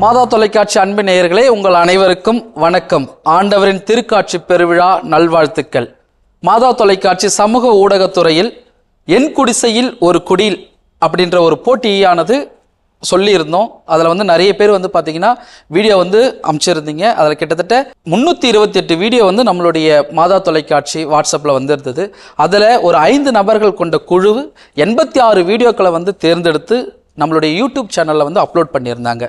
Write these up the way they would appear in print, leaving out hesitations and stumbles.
மாதா தொலைக்காட்சி அன்பு நேயர்களே, உங்கள் அனைவருக்கும் வணக்கம். ஆண்டவரின் திருக்காட்சி பெருவிழா நல்வாழ்த்துக்கள். மாதா தொலைக்காட்சி சமூக ஊடகத்துறையில் என் குடிசையில் ஒரு குடில் அப்படின்ற ஒரு போட்டியானது சொல்லியிருந்தோம். அதில் நிறைய பேர் பார்த்தீங்கன்னா வீடியோ அமைச்சிருந்தீங்க. அதில் கிட்டத்தட்ட 328 வீடியோ நம்மளுடைய மாதா தொலைக்காட்சி வாட்ஸ்அப்பில் இருந்தது. அதில் ஒரு 5 நபர்கள் கொண்ட குழு 86 வீடியோக்களை தேர்ந்தெடுத்து நம்மளுடைய யூடியூப் சேனலில் அப்லோட் பண்ணியிருந்தாங்க.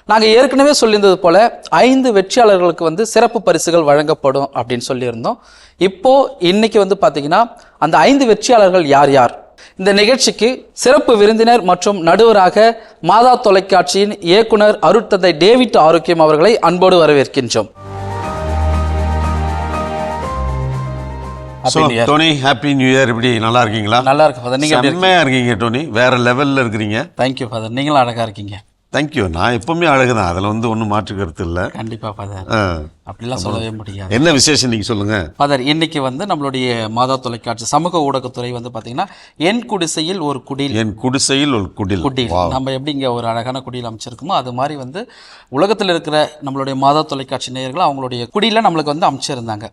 நாங்கள் ஏற்கனவே சொல்லியிருந்தது போல் 5 வெற்றியாளர்களுக்கு சிறப்பு பரிசுகள் வழங்கப்படும் அப்படின்னு சொல்லியிருந்தோம். இன்னைக்கு பார்த்தீங்கன்னா அந்த 5 வெற்றியாளர்கள் யார் யார்? இந்த நிகழ்ச்சிக்கு சிறப்பு விருந்தினர் மற்றும் நடுவராக மாதா தொலைக்காட்சியின் இயக்குனர் அருட்தந்தை டேவிட் ஆரோக்கியம் அவர்களை அன்போடு வரவேற்கின்றோம். Tony, happy new year. எப்படி நல்லா இருக்கீங்களா? நல்லா இருக்கு ஃபாதர். நீங்க செம்மையா இருக்கீங்க டோனி, வேற லெவல்ல இருக்கிறீங்க. Thank you father. நீங்களும் அழகா இருக்கீங்க. தேங்க்யூ. நான் எப்பவுமே அழகுதான், அதில் ஒன்றும் மாற்று கருத்து இல்லை. கண்டிப்பா ஃபாதர், அப்படிலாம் சொல்லவே முடியாது. என்ன விசேஷம் நீங்க சொல்லுங்க ஃபாதர். இன்னைக்கு நம்மளுடைய மாதா தொலைக்காட்சி சமூக ஊடகத்துறை பார்த்தீங்கன்னா என் குடிசையில் ஒரு குடில், என் குடிசையில் ஒரு குடில். நம்ம எப்படி இங்கே ஒரு அழகான குடியில் அமைச்சிருக்கோமோ அது மாதிரி உலகத்தில் இருக்கிற நம்மளுடைய மாதா தொலைக்காட்சி நேயர்கள் அவங்களுடைய குடியில் நம்மளுக்கு அமைச்சிருந்தாங்க.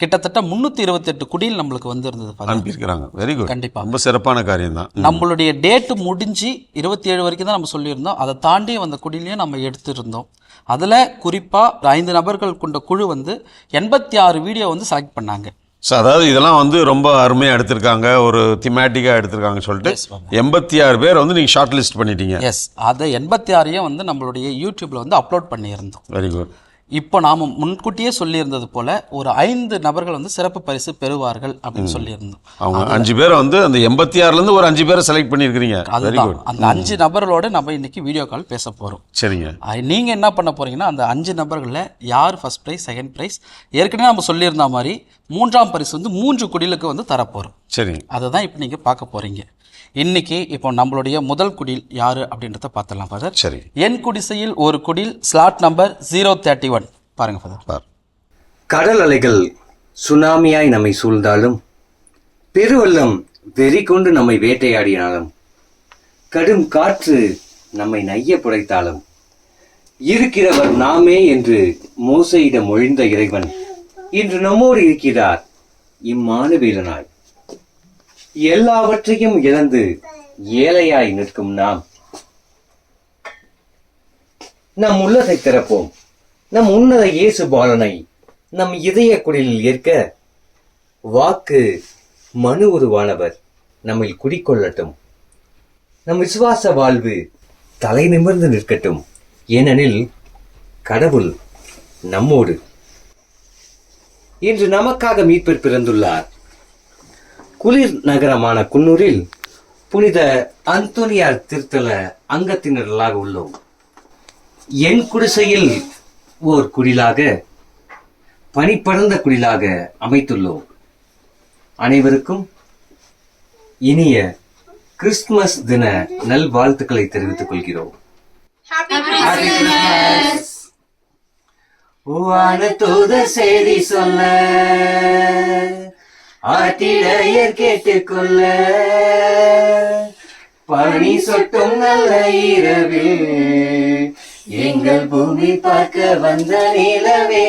கிட்டத்தட்ட 328 குடியில் நம்மளுக்கு இருந்தது. அனுப்பியிருக்கிறாங்க. Very good. கண்டிப்பாக ரொம்ப சிறப்பான காரியம் தான். நம்மளுடைய டேட்டு முடிஞ்சு 27 வரைக்கும் தான் நம்ம சொல்லியிருந்தோம். அதை தாண்டி அந்த குடிலையும் நம்ம எடுத்துருந்தோம். அதில் குறிப்பாக 5 நபர்கள் கொண்ட குழு 86 வீடியோ செலக்ட் பண்ணாங்க. ஸோ அதாவது இதெல்லாம் ரொம்ப அருமையாக எடுத்திருக்காங்க, ஒரு திமேட்டிக்காக எடுத்திருக்காங்கன்னு சொல்லிட்டு 86 பேர் நீங்கள் ஷார்ட் லிஸ்ட் பண்ணிட்டீங்க. எஸ், அதை 86ஐயும் நம்மளுடைய யூடியூப்பில் அப்லோட் பண்ணியிருந்தோம். Very good. இப்போ நாம் முன்கூட்டியே சொல்லியிருந்தது போல ஒரு 5 நபர்கள் சிறப்பு பரிசு பெறுவார்கள் அப்படின்னு சொல்லியிருந்தோம். அவங்க 5 பேரை அந்த 86லேருந்து ஒரு 5 பேரை செலக்ட் பண்ணியிருக்கிறீங்க. அதுதான் அந்த 5 நபர்களோட நம்ம இன்னைக்கு வீடியோ கால் பேச போகிறோம். சரிங்க. நீங்கள் என்ன பண்ண போறீங்கன்னா அந்த 5 நபர்களில் யார் ஃபர்ஸ்ட் ப்ரைஸ், செகண்ட் ப்ரைஸ், ஏற்கனவே நம்ம சொல்லியிருந்த மாதிரி 3ஆம் பரிசு 3 குடிலுக்கு தரப்போகிறோம். சரி, அதை தான் இப்போ நீங்கள் பார்க்க போகிறீங்க. இன்னைக்கு இப்போ நம்மளுடைய முதல் குடில் யாரு அப்படின்றத பார்த்துடலாம் ஃபாதர். சரி. என் குடிசையில் ஒரு குடில், ஸ்லாட் நம்பர் 031. பாருங்க ஃபாதர். கடல் அலைகள் சுனாமியாய் நம்மை சூழ்ந்தாலும், பெருவெள்ளம் வெறி கொண்டு நம்மை வேட்டையாடினாலும், கடும் காற்று நம்மை நைய புடைத்தாலும், இருக்கிறவர் நாமே என்று மோசையிடம் மொழிந்த இறைவன் இன்று நம்மோடு இருக்கிறார் இம்மானுவேலனாய். எல்லாவற்றையும் இழந்து ஏழையாய் நிற்கும் நம் உள்ளத்தை திறப்போம். நம் உன்னத இயேசு பாலனை நம் இதய குடிலில் ஏற்க வாக்கு மனு உருவானவர் நம்மில் குடிக்கொள்ளட்டும். நம் விசுவாச வாழ்வு தலை நிமிர்ந்து நிற்கட்டும். ஏனெனில் கடவுள் நம்மோடு. இன்று நமக்காக மீட்பர் பிறந்துள்ளார். குளிர் நகரமான குன்னூரில் புனித அந்தோனியார் திருத்தல அங்கத்தினர்களாக உள்ளோம். என் குடிசையில் ஓர் குடிலாக, பனிப்படர்ந்த குடிலாக அமைத்துள்ளோம். அனைவருக்கும் இனிய கிறிஸ்துமஸ் தின நல்வாழ்த்துக்களை தெரிவித்துக் கொள்கிறோம். வானதூதர் செய்தி சொல்ல, ஆட்டிடையர் கேட்டுக்கொள்ள, பனி சொட்டும் நல்ல இரவில் எங்கள் பூமி பார்க்க வந்த நிலவே,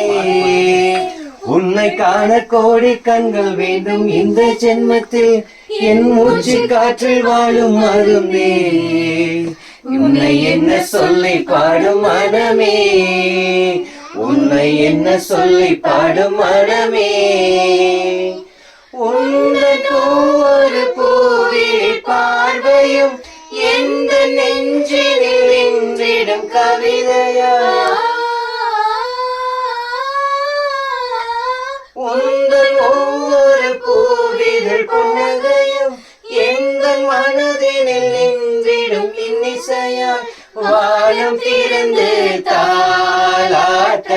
உன்னை காண கோடி கண்கள் வேண்டும் இந்த ஜென்மத்தில், என் மூச்சு காற்றில் வாழும் மருமே, உன்னை என்ன சொல்லி பாடும் மனமே, உன்னை என்ன சொல்லி பாடும் மனமே, உந்தன் ஒவ்வொரு பூவில் பார்வையும் எந்த நெஞ்சினில் நின்றிடும் கவிதையா, உந்தன் ஒவ்வொரு பூவிதழ் புன்னகையும் எந்த மனதினில் நின்றிடும் இன்னிசையா, வானம் திறந்து தாலாட்ட,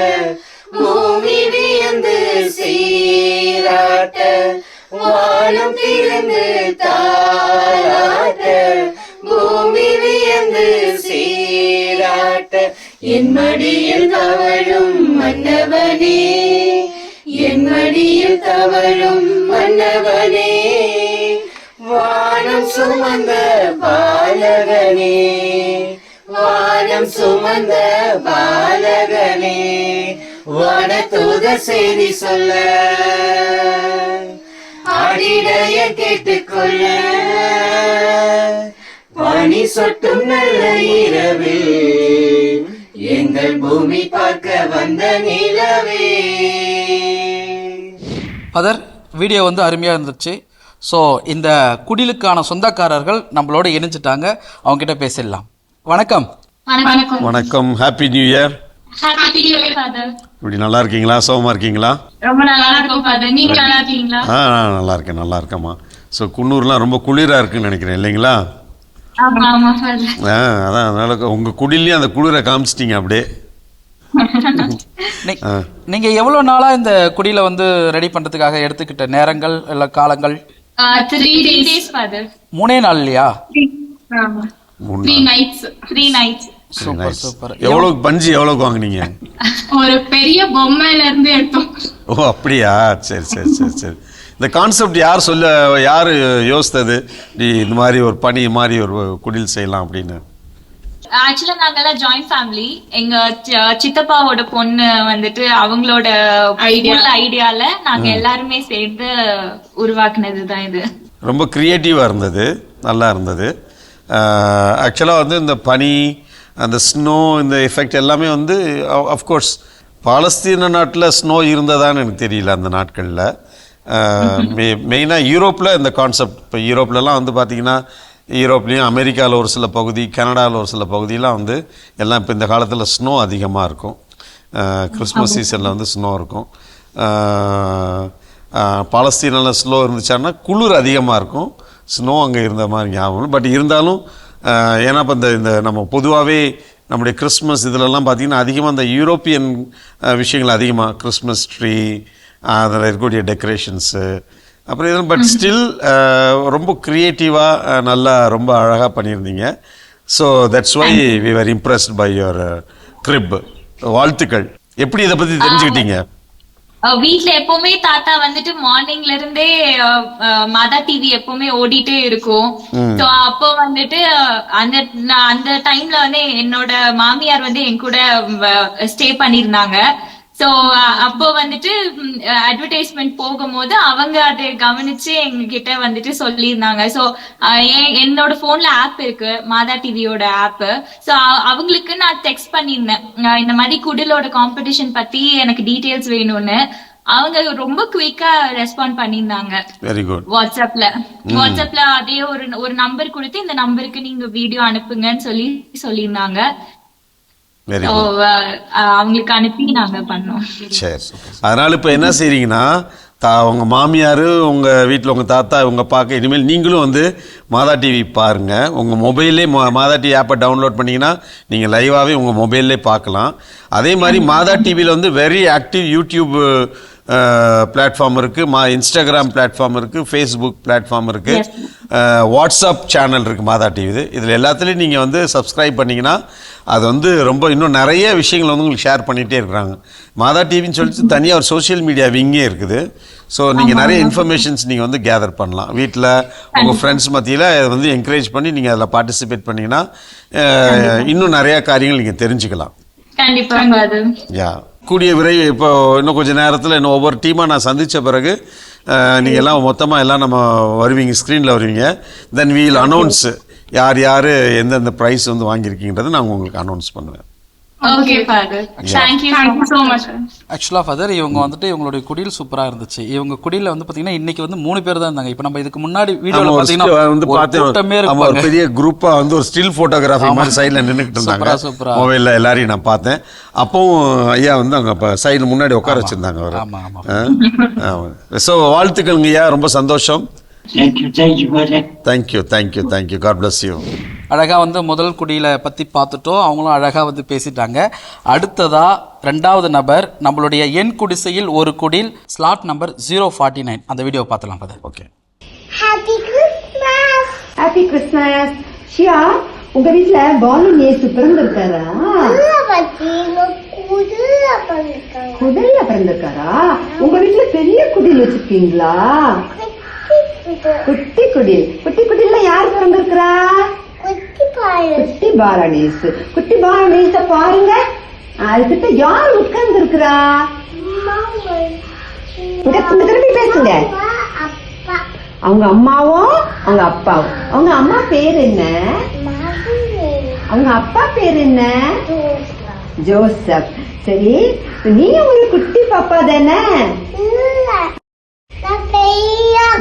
பூமி வியந்து சீராட்ட, வானம் திறந்து தாலாட்ட, பூமி வியந்து சீராட்ட, என் மடியில் தவழும் மன்னவனே, என் மடியில் தவழும் மன்னவனே, வானம் சுமந்த பாலகனே, வானம் சுமந்த பாலகனே வானதூத செய்தி சொல்ல ஆடிடைய கேட்டுக்கொள்ள பனி சொட்டும் நல்ல இரவில் எங்கள் பூமி பார்க்க வந்த நிலவே. ஃபாதர், வீடியோ வந்து அருமையாக இருந்துச்சு. ஸோ இந்த குடிலுக்கான சொந்தக்காரர்கள் நம்மளோட இணைஞ்சிட்டாங்க, அவங்க கிட்ட பேசிடலாம். வணக்கம். வணக்கம். Happy new year. இப்படி நல்லா இருக்கீங்களா? சோகமா இருக்கீங்களா? ரொம்ப நல்லா இருக்கும் ஃபாதர். நீங்க நல்லா இருக்கீங்களா? நல்லா இருக்கேன், நல்லா இருக்கேம்மா. ஸோ குன்னூர்லாம் ரொம்ப குளிராக இருக்குன்னு நினைக்கிறேன் இல்லைங்களா? ஆமா ஃபாதர். அதான் அதனால உங்க குடிலையும் அந்த குளிரை காமிச்சிட்டீங்க அப்படியே. நீங்க எவ்வளவு நாளா இந்த குடியில வந்து ரெடி பண்றதுக்காக எடுத்துக்கிட்ட நேரங்கள் இல்ல காலங்கள்? 3 days ஃபாதர். 3 நாள் இல்லையா? ஆமா. 3 nights. Super super. எவ்வளவு பஞ்சு எவ்வளவு வாங்குனீங்க? ஒரு பெரிய பொம்மையில இருந்து எடுத்தோம். ஓ அப்படியா? சரி சரி சரி சரி. இந்த கான்செப்ட் யாரு யோசித்தது இந்த மாதிரி ஒரு பனி மாதிரி ஒரு குடில் செய்யலாம் அப்படின்னு? ஆக்சுவலா நாங்கெல்லாம் ஜாயிண்ட் ஃபேமிலி. எங்க சித்தப்பாவோட பொண்ணு வந்துட்டு அவங்களோட ஐடியால நாங்க எல்லாருமே சேர்ந்து உருவாக்குனதுதான் இது. ரொம்ப கிரியேட்டிவா இருந்தது, நல்லா இருந்தது. ஆக்சுவலாக வந்து இந்த பனி, அந்த ஸ்னோ, இந்த எஃபெக்ட் எல்லாமே வந்து அஃப்கோர்ஸ் பாலஸ்தீன நாட்டில் ஸ்னோ இருந்ததான்னு எனக்கு தெரியல அந்த நாட்களில். மெயினாக யூரோப்பில் இந்த கான்செப்ட், இப்போ யூரோப்லலாம் வந்து பார்த்திங்கன்னா யூரோப்லேயும் அமெரிக்காவில் ஒரு சில பகுதி, கனடாவில் ஒரு சில பகுதியெலாம் வந்து எல்லாம் இப்போ இந்த காலத்தில் ஸ்னோ அதிகமாக இருக்கும். கிறிஸ்மஸ் சீசனில் வந்து ஸ்னோ இருக்கும். பாலஸ்தீனில் ஸ்னோ இருந்துச்சான்னா குளிர் அதிகமாக இருக்கும். ஸ்னோ அங்கே இருந்த மாதிரி ஞாபகம். பட் இருந்தாலும் ஏன்னா இப்போ இந்த நம்ம பொதுவாகவே நம்முடைய கிறிஸ்மஸ் இதிலெல்லாம் பார்த்திங்கன்னா அதிகமாக இந்த யூரோப்பியன் விஷயங்கள் அதிகமாக, கிறிஸ்மஸ் ட்ரீ, அதில் இருக்கக்கூடிய டெக்கரேஷன்ஸு, அப்புறம் இதெல்லாம். பட் ஸ்டில் ரொம்ப க்ரியேட்டிவாக நல்லா ரொம்ப அழகாக பண்ணியிருந்தீங்க. So that's why we are impressed by your grip. வாழ்த்துக்கள். எப்படி இதை பற்றி தெரிஞ்சுக்கிட்டீங்க? வீட்ல எப்பவுமே தாத்தா வந்துட்டு மார்னிங்ல இருந்தே மாதா டிவி எப்பவுமே ஓடிட்டே இருக்கும். சோ அப்போ வந்துட்டு அந்த டைம்ல வந்து என்னோட மாமியார் வந்து என் கூட ஸ்டே பண்ணிருந்தாங்க. சோ அப்போ வந்துட்டு அட்வர்டைஸ்மெண்ட் போகும்போது அவங்க அதை கவனிச்சு எங்க கிட்ட வந்துட்டு சொல்லியிருந்தாங்க. சோ என்னோட போன்ல ஆப் இருக்கு, மாதா டிவியோட ஆப். சோ அவங்களுக்கு நான் டெக்ஸ்ட் பண்ணிருந்தேன் இந்த மாதிரி குடிலோட காம்படிஷன் பத்தி எனக்கு டீடைல்ஸ் வேணும்னு. அவங்க ரொம்ப குயிக்கா ரெஸ்பாண்ட் பண்ணிருந்தாங்க. Very good. வாட்ஸ்அப்ல அதே ஒரு நம்பர் கொடுத்து இந்த நம்பருக்கு நீங்க வீடியோ அனுப்புங்கன்னு சொல்லியிருந்தாங்க. அவங்களுக்கு அனுப்பி நாங்க பண்ணோம். சரி. அதனால இப்ப என்ன செய்றீங்கன்னா, உங்க மாமியார், உங்க வீட்டில் உங்க தாத்தா இவங்க பார்க்க இனிமேல் நீங்களும் வந்து மாதா டிவி பாருங்க. உங்க மொபைல்லே மாதா டிவி ஆப்பை டவுன்லோட் பண்ணீங்கன்னா நீங்க லைவாவே உங்க மொபைல்லே பார்க்கலாம். அதே மாதிரி மாதா டிவியில் வந்து வெரி ஆக்டிவ் யூடியூப் பிளாட்ஃபார்ம் இருக்குது, இன்ஸ்டாகிராம் பிளாட்ஃபார்ம் இருக்குது, ஃபேஸ்புக் பிளாட்ஃபார்ம் இருக்குது, வாட்ஸ்அப் சேனல் இருக்குது மாதா டிவி. இதில் எல்லாத்துலேயும் நீங்கள் வந்து சப்ஸ்கிரைப் பண்ணிங்கன்னா அது வந்து ரொம்ப இன்னும் நிறைய விஷயங்கள் வந்து உங்களுக்கு ஷேர் பண்ணிகிட்டே இருக்கிறாங்க. மாதா டிவின்னு சொல்லிட்டு தனியாக ஒரு சோஷியல் மீடியா விங்கே இருக்குது. ஸோ நீங்கள் நிறைய இன்ஃபர்மேஷன்ஸ் நீங்கள் வந்து கேதர் பண்ணலாம். வீட்டில் உங்கள் ஃப்ரெண்ட்ஸ் மத்தியில் அதை வந்து என்கரேஜ் பண்ணி நீங்கள் அதில் பார்ட்டிசிபேட் பண்ணிங்கன்னா இன்னும் நிறையா காரியங்கள் நீங்கள் தெரிஞ்சுக்கலாம். யா, கூடிய விரைவு இப்போ இன்னும் கொஞ்சம் நேரத்தில் இன்னும் ஒவ்வொரு டீமாக நான் சந்தித்த பிறகு நீங்கள் எல்லாம் மொத்தமாக எல்லாம் நம்ம வருவீங்க, ஸ்க்ரீனில் வருவீங்க. தென் வி வில் அனௌன்ஸ் யார் யார் எந்தெந்த ப்ரைஸ் வந்து வாங்கியிருக்கீங்கிறது நான் உங்களுக்கு அனௌன்ஸ் பண்ணுவேன். Okay, Father. Thank you so much. ஆக்சுவலாக ஃபாதர், இவங்க வந்துட்டு இவங்களுடைய குடில் சூப்பராக இருந்துச்சு. இவங்க குடியில் வந்து பார்த்தீங்கன்னா இன்னைக்கு வந்து 3 பேர் தான் இருந்தாங்க. இப்போ நம்ம இதுக்கு முன்னாடி வீடியோவில் பார்த்தீங்கன்னா ஒரு பெரிய குரூப்பாக வந்து ஒரு ஸ்டில் ஃபோட்டோகிராஃபி மாதிரி சைடில் நின்றுக்கிட்டு இருந்தாங்க. மொபைலில் எல்லாரையும் நான் பார்த்தேன். அப்பவும் ஐயா வந்து அங்கே இப்போ சைடில் முன்னாடி உட்கார வச்சுருந்தாங்க அவர். ஆமாம். ஸோ வாழ்த்துக்கள்ங்க ஐயா, ரொம்ப சந்தோஷம். தேங்க்யூ. God bless you. அழகாக வந்து முதல் குடியில பற்றி பார்த்துட்டோம், அவங்களும் அழகாக வந்து பேசிட்டாங்க. அடுத்ததா 2வது நபர், நம்மளுடைய என் குடிசையில் ஒரு குடில், ஸ்லாட் நம்பர் 049. அந்த வீடியோ பார்த்துலாம் ஃபாதர். ஓகே. Happy Christmas. ஷியா, உங்க வீட்ல பாலன் இயேசு பிறந்திருக்காரா? குடில்ல பிறந்திருக்காரா? உங்க வீட்ல பெரிய குடில் வச்சிருக்கீங்களா? குட்டி குடில். குட்டி குடில்ல யார் பிறந்திருக்கிறா? குட்டி பாலனேஸ். குட்டி பாலனேஸ பாருங்க. அதுக்கிட்ட யார் உட்கார்ந்து இருக்கிறா? திரும்பி பேசுங்க. அவங்க அம்மாவும் அவங்க அப்பாவும். அவங்க அம்மா பேர் என்ன? அவங்க அப்பா பேர் என்ன? ஜோசப். சரி, நீங்க ஒரு குட்டி பாப்பா தானே?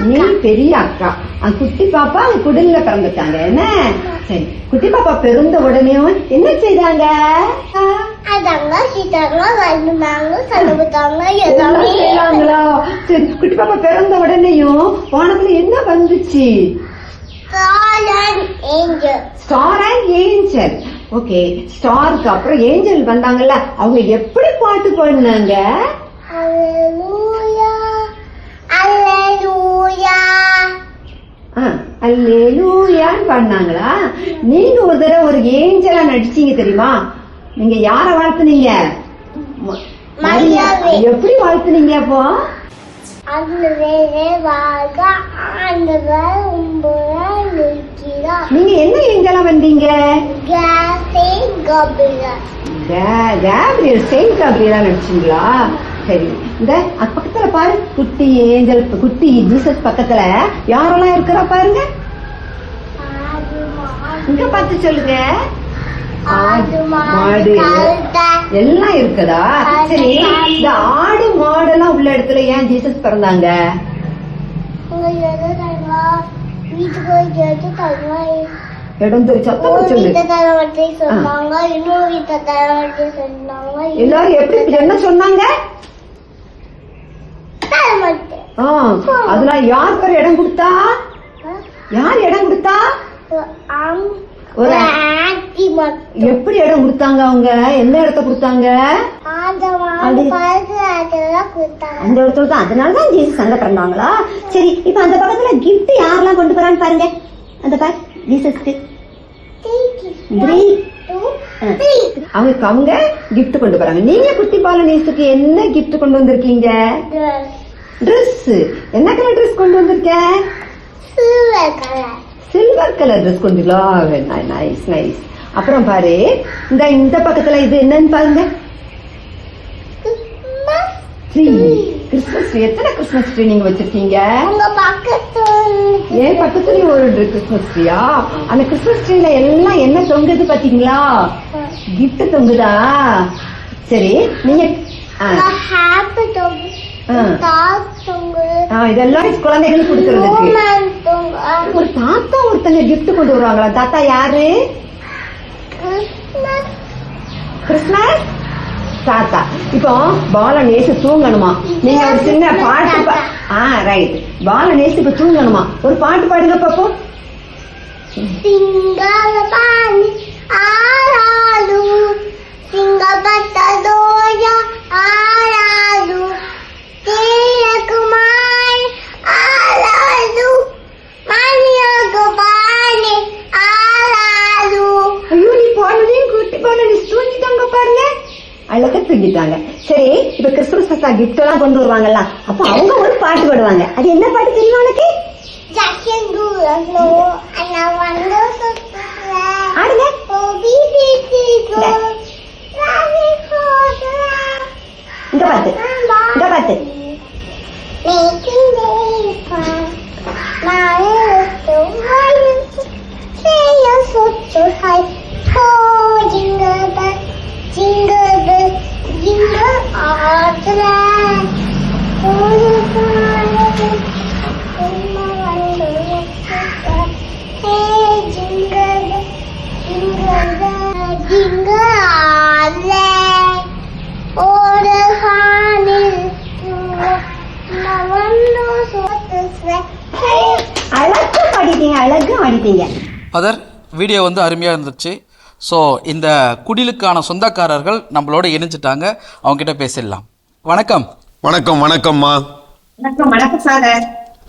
நீ பெரிய அக்கா. குட்டி பாப்பா அந்த குடில்ல பிறந்துட்டாங்க என்ன? சரி, குட்டி பாப்பா பிறந்த உடனே என்ன செய்தாங்க? சரி, குட்டி பாப்பா பிறந்த உடனேயும் வானத்துல என்ன வந்துச்சு? Star and angel. ஓகே, ஸ்டாருக்கு அப்புறம் ஏஞ்சல் வந்தாங்கல்ல, அவங்க எப்படி பாட்டு பாடினாங்க? அல்லேலூயான்னு பாடினாங்களா? நீங்க ஒரு தடவை ஒரு ஏஞ்சலா நடிச்சீங்க தெரியுமா? நீங்க யார வாழ்த்துனீங்க? எப்படி வாழ்த்துனீங்க? அப்போ நீங்க என்ன ஏஞ்சலா வந்தீங்க? கேப்ரியல், செயின்ட் கேப்ரியலா நடிச்சீங்களா? சரி, இந்த பக்கத்துல பாரு, குட்டி ஏஞ்சல், குட்டி ஜீசஸ் பக்கத்துல யாரெல்லாம் இருக்கிறா பாருங்க. இங்க பார்த்து சொல்லுங்க. மாடு எல்லாம் இருக்குதா? சரி, இந்த ஆடு மாடெல்லாம் உள்ள இடத்துல ஏன் ஜீசஸ் பிறந்தாங்க? இடம் சத்தம் சொல்லு. எல்லாரும் எப்படி என்ன சொன்னாங்க? அதுல யார் பேர் இடம் கொடுத்தா? யார் இடம் கொடுத்தா? ஒரு எப்படி இடம் கொடுத்தாங்க? அவங்க எந்த இடத்த கொடுத்தாங்க? அந்த இடத்துல தான். அதனாலதான் ஜீசஸ் அங்க பிறந்தாங்களா? சரி, இப்ப அந்த பக்கத்துல கிஃப்ட் யாரெல்லாம் கொண்டு போறான்னு பாருங்க. அந்த பாரு, ஜீசஸ்க்கு அவங்க கிஃப்ட் கொண்டு போறாங்க. நீங்க குட்டி பாலனேஸுக்கு என்ன கிஃப்ட் கொண்டு வந்திருக்கீங்க? ட்ரெஸ். என்ன கலர் ட்ரெஸ் கொண்டு வந்திருக்க? சில்வர் கலர் ட்ரெஸ் கொண்டுங்களா? Nice nice. அப்புறம் பாரு, இந்த பக்கத்துல இது என்னன்னு பாருங்க. Tree, Christmas tree. எத்தனை கிறிஸ்மஸ் ட்ரீ நீங்க வச்சிருக்கீங்க? ஏன் பக்கத்துலயும் ஒரு கிறிஸ்மஸ் ட்ரீயா? அந்த கிறிஸ்மஸ் ட்ரீல எல்லாம் என்ன தொங்குது பாத்தீங்களா? கிஃப்ட் தொங்குதா? சரி, நீங்க இதெல்லாம் குழந்தைகளுக்கு கொடுக்கறதுக்கு. ஒரு தாத்தா ஒருத்தங்க கிஃப்ட் கொண்டு வருவாங்களா? தாத்தா யாரு? கிறிஸ்மஸ் தாத்தா. இப்போ பாலனேசு தூங்கணுமா? நீங்க ஒரு சின்ன பாட்டு ரைட். பாலனேசு இப்ப தூங்கணுமா? ஒரு பாட்டு பாடுங்க பாப்போம். ஐயோ, நீ பாடுறதையும் கூட்டி பாலனேசு தூங்கிட்டாங்க பாருங்க. அழகா தூங்கிட்டாங்க. சரி, இப்ப கிறிஸ்துமஸ் தாத்தா கிஃப்ட் எல்லாம் கொண்டு வருவாங்கல்ல, அப்ப அவங்க ஒரு பாட்டு பாடுவாங்க. அது என்ன பாட்டு தெரியுமா உனக்கு? ஆடுங்க. இங்க பாத்து, இங்க பாத்து. அழகா ஆடிட்டீங்க. அதர் வீடியோ வந்து அருமையாக இருந்துச்சு. ஸோ இந்த குடிலுக்கான சொந்தக்காரர்கள் நம்மளோட இணைஞ்சிட்டாங்க. அவங்க கிட்ட பேசிடலாம். வணக்கம். வணக்கம். வணக்கம்மா. வணக்கம் சார்.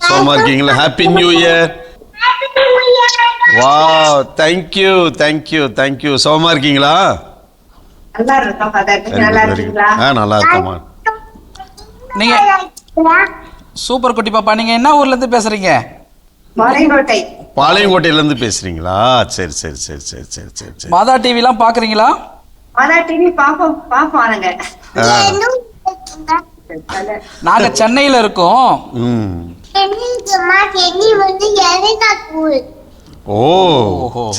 சோமா இருக்கீங்களா? Happy new year. Wow, thank you thank you thank you. சோமா இருக்கீங்களா? நல்லா இருக்கோம் ஃபாதர். நல்லா இருக்கீங்களா? நல்லா இருக்கோம்மா. நீங்க சூப்பர் குட்டி பாப்பா. நீங்க என்ன ஊர்ல இருந்து பேசுறீங்க? பாளையங்கோட்டை. பாளையங்கோட்டையிலேருந்து பேசுகிறீங்களா? சரி சரி சரி சரி சரி சரி சரி. மாதா டிவிலாம் பார்க்குறீங்களா? மாதா டிவி பாப்போம் நாங்க. நாங்க சென்னையில இருக்கோம். ம். ஓ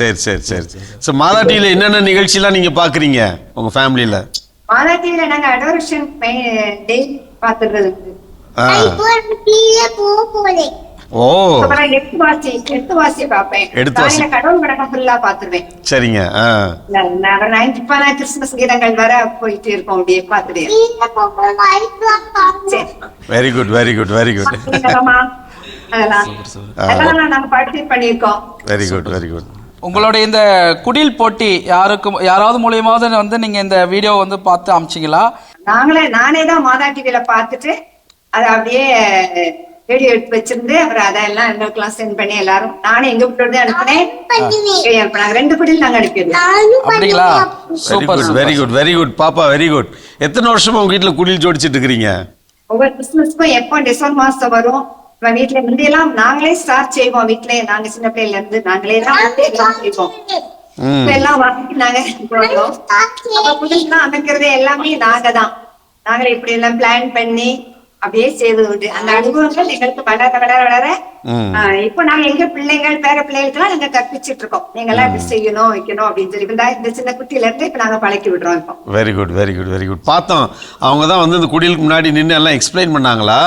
சரி சரி சரி. ஸோ மாதா டிவியில் என்னென்ன நிகழ்ச்சிலாம் நீங்கள் பார்க்குறீங்க உங்கள் ஃபேமிலியில்? மாதா டிவில நாங்க அடோரேஷன் டெய்லி பார்த்துறது. ஓ அப்புறம் எட்டு வாசி பார்ப்பேன். கடவுள் படம் ஃபுல்லா பார்த்துருவேன். சரிங்க. இப்ப நான் கிறிஸ்துமஸ் கீதங்கள் வர போயிட்டு இருக்கோம், அப்படியே பார்த்துட்டு. Very good very good very good. அதெல்லாம் நாங்க பார்ட்டிசிபேட் பண்ணியிருக்கோம். Very good very good. உங்களுடைய இந்த குடில் போட்டி யாராவது மூலியமாவது வந்து நீங்க இந்த வீடியோ வந்து பார்த்து அமிச்சிங்களா? நானே தான் மாதா டிவில பார்த்துட்டு அதை அப்படியே வீடியோ எடுத்து வச்சிருந்து அப்புறம் அதெல்லாம் எங்களுக்கெல்லாம் சென்ட் பண்ணி எல்லாரும் நானே எங்க வீட்டு அனுப்பினேன். 2 குடியில் நாங்க அனுப்பிடுவோம். அப்படிங்களா? Super very good very good பாப்பா வெரி குட். எத்தனை வருஷமா உங்க வீட்டுல குடில் ஜோடிச்சிட்டு இருக்கிறீங்க? ஒவ்வொரு கிறிஸ்துமஸ்க்கும் எப்போ டிசம்பர் மாசம் வரும் வீட்டுல முந்தையெல்லாம் நாங்களே ஸ்டார்ட் செய்வோம். வீட்டுல நாங்க சின்ன பிள்ளைல இருந்து நாங்களே தான் செய்வோம். எல்லாம் வாங்கி நாங்க புதுசுலாம் அமைக்கிறது எல்லாமே நாங்களே இப்படி எல்லாம் பிளான் பண்ணி அப்படியே செய்வது. அந்த அனுபவங்கள் எங்களுக்கு வளர இப்ப நாங்க எங்க பிள்ளைங்கள் பேர பிள்ளைகளுக்கு நாங்க கற்பிச்சுட்டு இருக்கோம். நீங்க எல்லாம் இப்படி செய்யணும் வைக்கணும் அப்படின்னு சொல்லி இந்த சின்ன குட்டியில இருந்து இப்ப நாங்க பழக்கி விடுறோம். இப்போ very good very good very good. பார்த்தோம் அவங்கதான் வந்து இந்த குடிலுக்கு முன்னாடி நின்று எல்லாம் எக்ஸ்பிளைன் பண்ணாங்களா?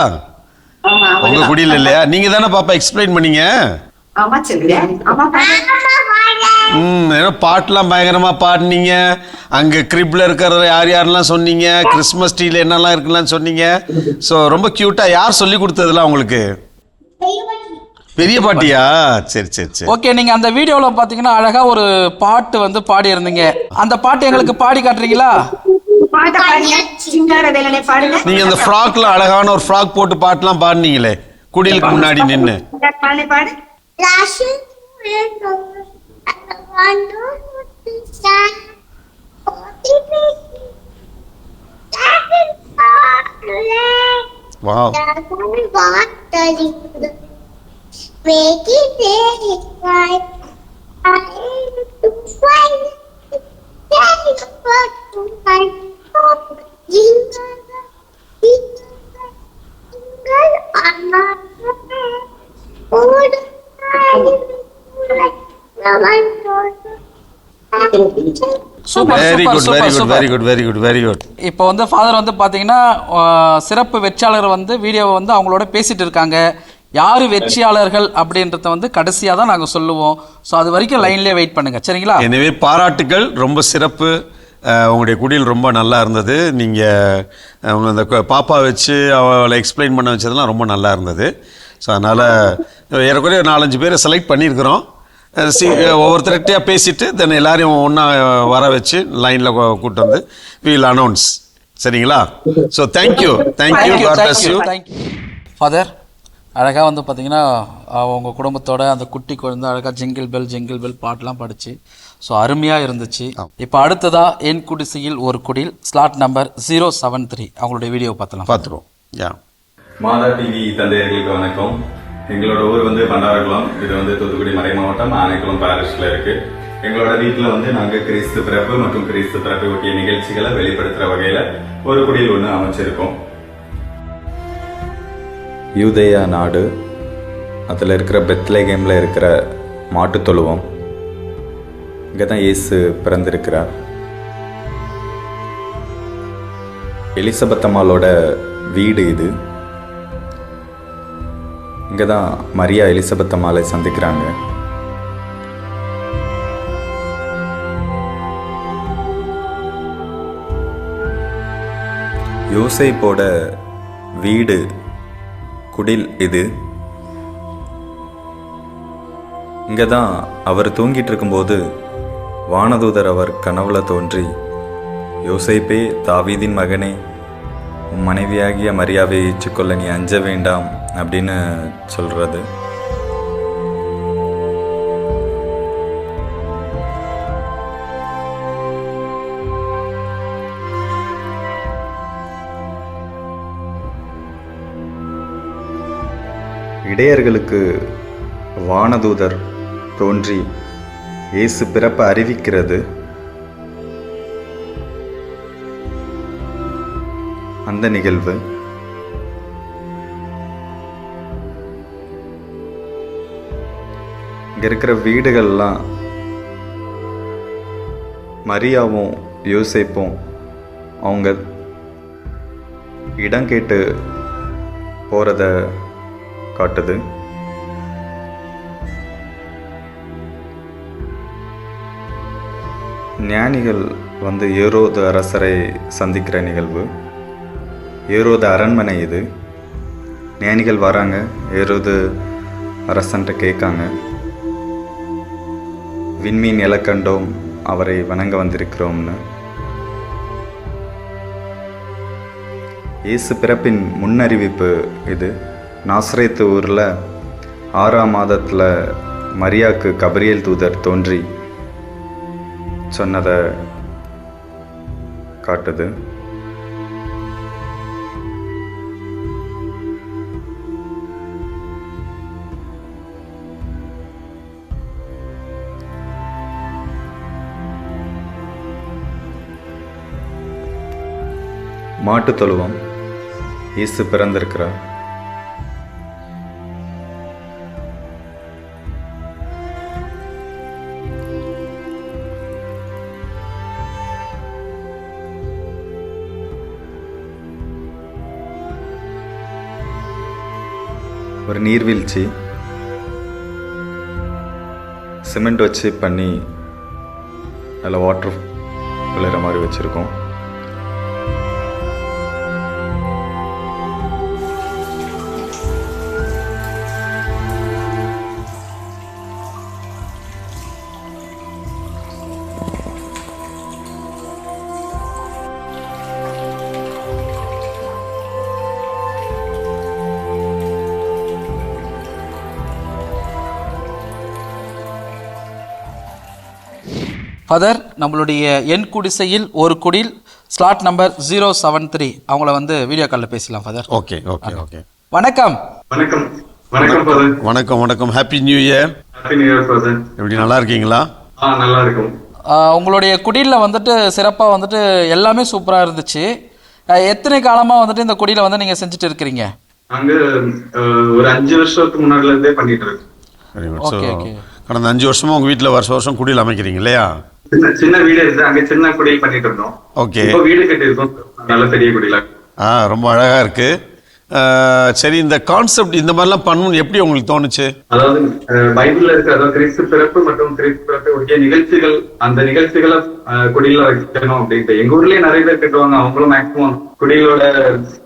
உங்க குடியில் இல்லையா? நீங்க தானே பாப்பா எக்ஸ்பிளைன் பண்ணீங்க? ஆமா சொல்லுங்க. ஆமா ஏன்னா பாட்டுலாம் பயங்கரமா பாடினீங்க. அங்க கிரிப்ல இருக்கிறத யாரெல்லாம் சொன்னீங்க, கிறிஸ்மஸ் ட்ரீல என்னெல்லாம் இருக்குன்னு சொன்னீங்க. ஸோ ரொம்ப கியூட்டா. யார் சொல்லி கொடுத்ததுலாம் உங்களுக்கு? பெரிய பாட்டியா? சரி சரி சரி. ஓகே, நீங்க அந்த வீடியோல பாத்தீங்கன்னா அழகா ஒரு பாட்டு வந்து பாடி இருந்தீங்க. அந்த பாட்டு எங்களுக்கு பாடி காட்டுறீங்களா? நீங்க அந்த ஃப்ராக்ல அழகான ஒரு ஃப்ராக் போட்டு பாட்டுலாம் பாடினீங்களே குடிலுக்கு முன்னாடி நின்னு. Wow. Very good very good very good very good very good. இப்போ வந்து ஃபாதர் வந்து பாத்தீங்கன்னா சிறப்பு வெற்றியாளர் வந்து வீடியோவை வந்து அவங்களோட பேசிட்டு இருக்காங்க. யாரு வெற்றியாளர்கள் அப்படின்றத வந்து கடைசியா தான் நாங்க சொல்லுவோம். ஸோ அது வரைக்கும் லைன்லயே வெயிட் பண்ணுங்க, சரிங்களா? எனவே பாராட்டுகள், ரொம்ப சிறப்பு. உங்களுடைய குடியில் ரொம்ப நல்லா இருந்தது. நீங்கள் அவங்க அந்த பாப்பா வச்சு அவளை எக்ஸ்பிளைன் பண்ண வச்சதெல்லாம் ரொம்ப நல்லா இருந்தது. ஸோ அதனால் ஏறக்குறைய 4-5 பேரை செலக்ட் பண்ணியிருக்கிறோம். ஒவ்வொருத்தர்கிட்டையாக பேசிட்டு தென் எல்லாரையும் ஒன்றா வர வச்சு லைனில் கூப்பிட்டு வந்து வில் அனௌன்ஸ். சரிங்களா? So thank you thank you. God bless you. Father அழகாக வந்து பார்த்தீங்கன்னா அவங்க குடும்பத்தோட அந்த குட்டி குழந்தை அழகாக ஜிங்கிள் பெல் பாட்டெலாம் படிச்சு ஸோ அருமையாக இருந்துச்சு. இப்போ அடுத்ததா என் குடிசையில் ஒரு குடில் ஸ்லாட் நம்பர் 073 அவங்களுடைய வீடியோ பார்த்துருவோம். மாதா டிவி தந்தையர்களுக்கு வணக்கம். எங்களோட ஊர் வந்து பண்டாரகுளம். இது வந்து தூத்துக்குடி மறை மாவட்டம் ஆனைக்குளம் பாரிஷ்ல இருக்கு. எங்களோட வீட்டில் வந்து நாங்கள் கிறிஸ்து பிறப்பு மற்றும் கிறிஸ்து பிறப்பை ஒட்டிய நிகழ்ச்சிகளை வெளிப்படுத்துற வகையில ஒரு குடியில் ஒன்று அமைச்சிருக்கோம். யூதேயா நாடு, அதில் இருக்கிற பெத்லகேமில் இருக்கிற மாட்டுத் தொழுவம், இங்கே தான் இயேசு பிறந்திருக்கிறார். எலிசபெத் அம்மாளோட வீடு இது. இங்கே தான் மரியா எலிசபெத் அம்மாளை சந்திக்கிறாங்க. யோசேப்போட வீடு குடில் இது. இங்கே தான் அவர் தூங்கிட்டு இருக்கும்போது வானதூதர் அவர் கனவுல தோன்றி, யோசேப்பே, தாவீதின் மகனே, உன் மனைவியாகிய மரியாவை ஏற்றுக்கொள்ள நீ அஞ்ச வேண்டாம் அப்படின்னு சொல்றது. இடையர்களுக்கு வானதூதர் தோன்றி இயேசு பிறப்பை அறிவிக்கிறது. அந்த நிகழ்வு இங்க இருக்கிற வீடுகள்லாம் மரியாவும் யோசேப்பும் அவங்க இடம் கேட்டு போறத காட்டுது. ஞானிகள் வந்து ஏரோது அரசரை சந்திக்கிற நிகழ்வு. ஏரோது அரண்மனை இது. ஞானிகள் வராங்க, ஏரோது அரசன்ட்ட கேட்காங்க, விண்மீன் எழக்கண்டோம், அவரை வணங்க வந்திருக்கிறோம்னு. இயேசு பிறப்பின் முன்னறிவிப்பு இது. நாசரேத்து ஊரில் 6ஆம் மாதத்தில் மரியாக்கு கபிரியேல் தூதர் தோன்றி சொன்னதை காட்டுது. மாட்டு தொழுவம், இயேசு பிறந்திருக்கிறார். ஒரு நீர்வீழ்ச்சி சிமெண்ட் வச்சு பண்ணி அதில் வாட்டர் விழுற மாதிரி வச்சுருக்கோம். ஃபாதர், நம்மளுடைய என் குடிசையில் ஒரு குடில் ஸ்லாட் நம்பர் 073 அவங்கள வந்து வீடியோ காலில் பேசலாம் ஃபாதர். Okay okay okay. வணக்கம். வணக்கம். வணக்கம் ஃபாதர். வணக்கம் வணக்கம். Happy new year. Happy new year father. எப்படி நல்லா இருக்கீங்களா? நல்லா இருக்கும். உங்களுடைய குடியில் வந்துட்டு சிறப்பாக வந்துட்டு எல்லாமே சூப்பராக இருந்துச்சு. எத்தனை காலமாக வந்துட்டு இந்த குடியில் வந்து நீங்கள் செஞ்சுட்டு இருக்கிறீங்க? நாங்க ஒரு 5 வருஷத்துக்கு முன்னாடில இருந்தே பண்ணிட்டு இருக்கோம். Very good. கடந்த 5 வருஷமா உங்க வீட்டில் வருஷம் குடியில் அமைக்கிறீங்க இல்லையா? சின்ன வீடு இருக்கு, அங்க சின்ன குடியில் பண்ணிட்டு இருந்தோம். ஓகே. இப்போ வீடு கட்டி இருக்கோம், நல்ல பெரிய குடியில. ரொம்ப அழகா இருக்கு. சரி, இந்த கான்செப்ட் இந்த மாதிரிலாம் பண்ணணும்னு எப்படி உங்களுக்கு தோணுச்சு? அதாவது பைபிள்ல இருக்க, அதாவது கிறிஸ்து பிறப்பு மற்றும் கிறிஸ்து பிறப்பு ஒட்டிய நிகழ்ச்சிகள், அந்த நிகழ்ச்சிகளை குடியில வைக்கணும் அப்படின்ட்டு எங்க ஊர்லயே நிறைய பேர் கட்டுவாங்க. அவங்களும் மேக்சிமம் குடியிலோட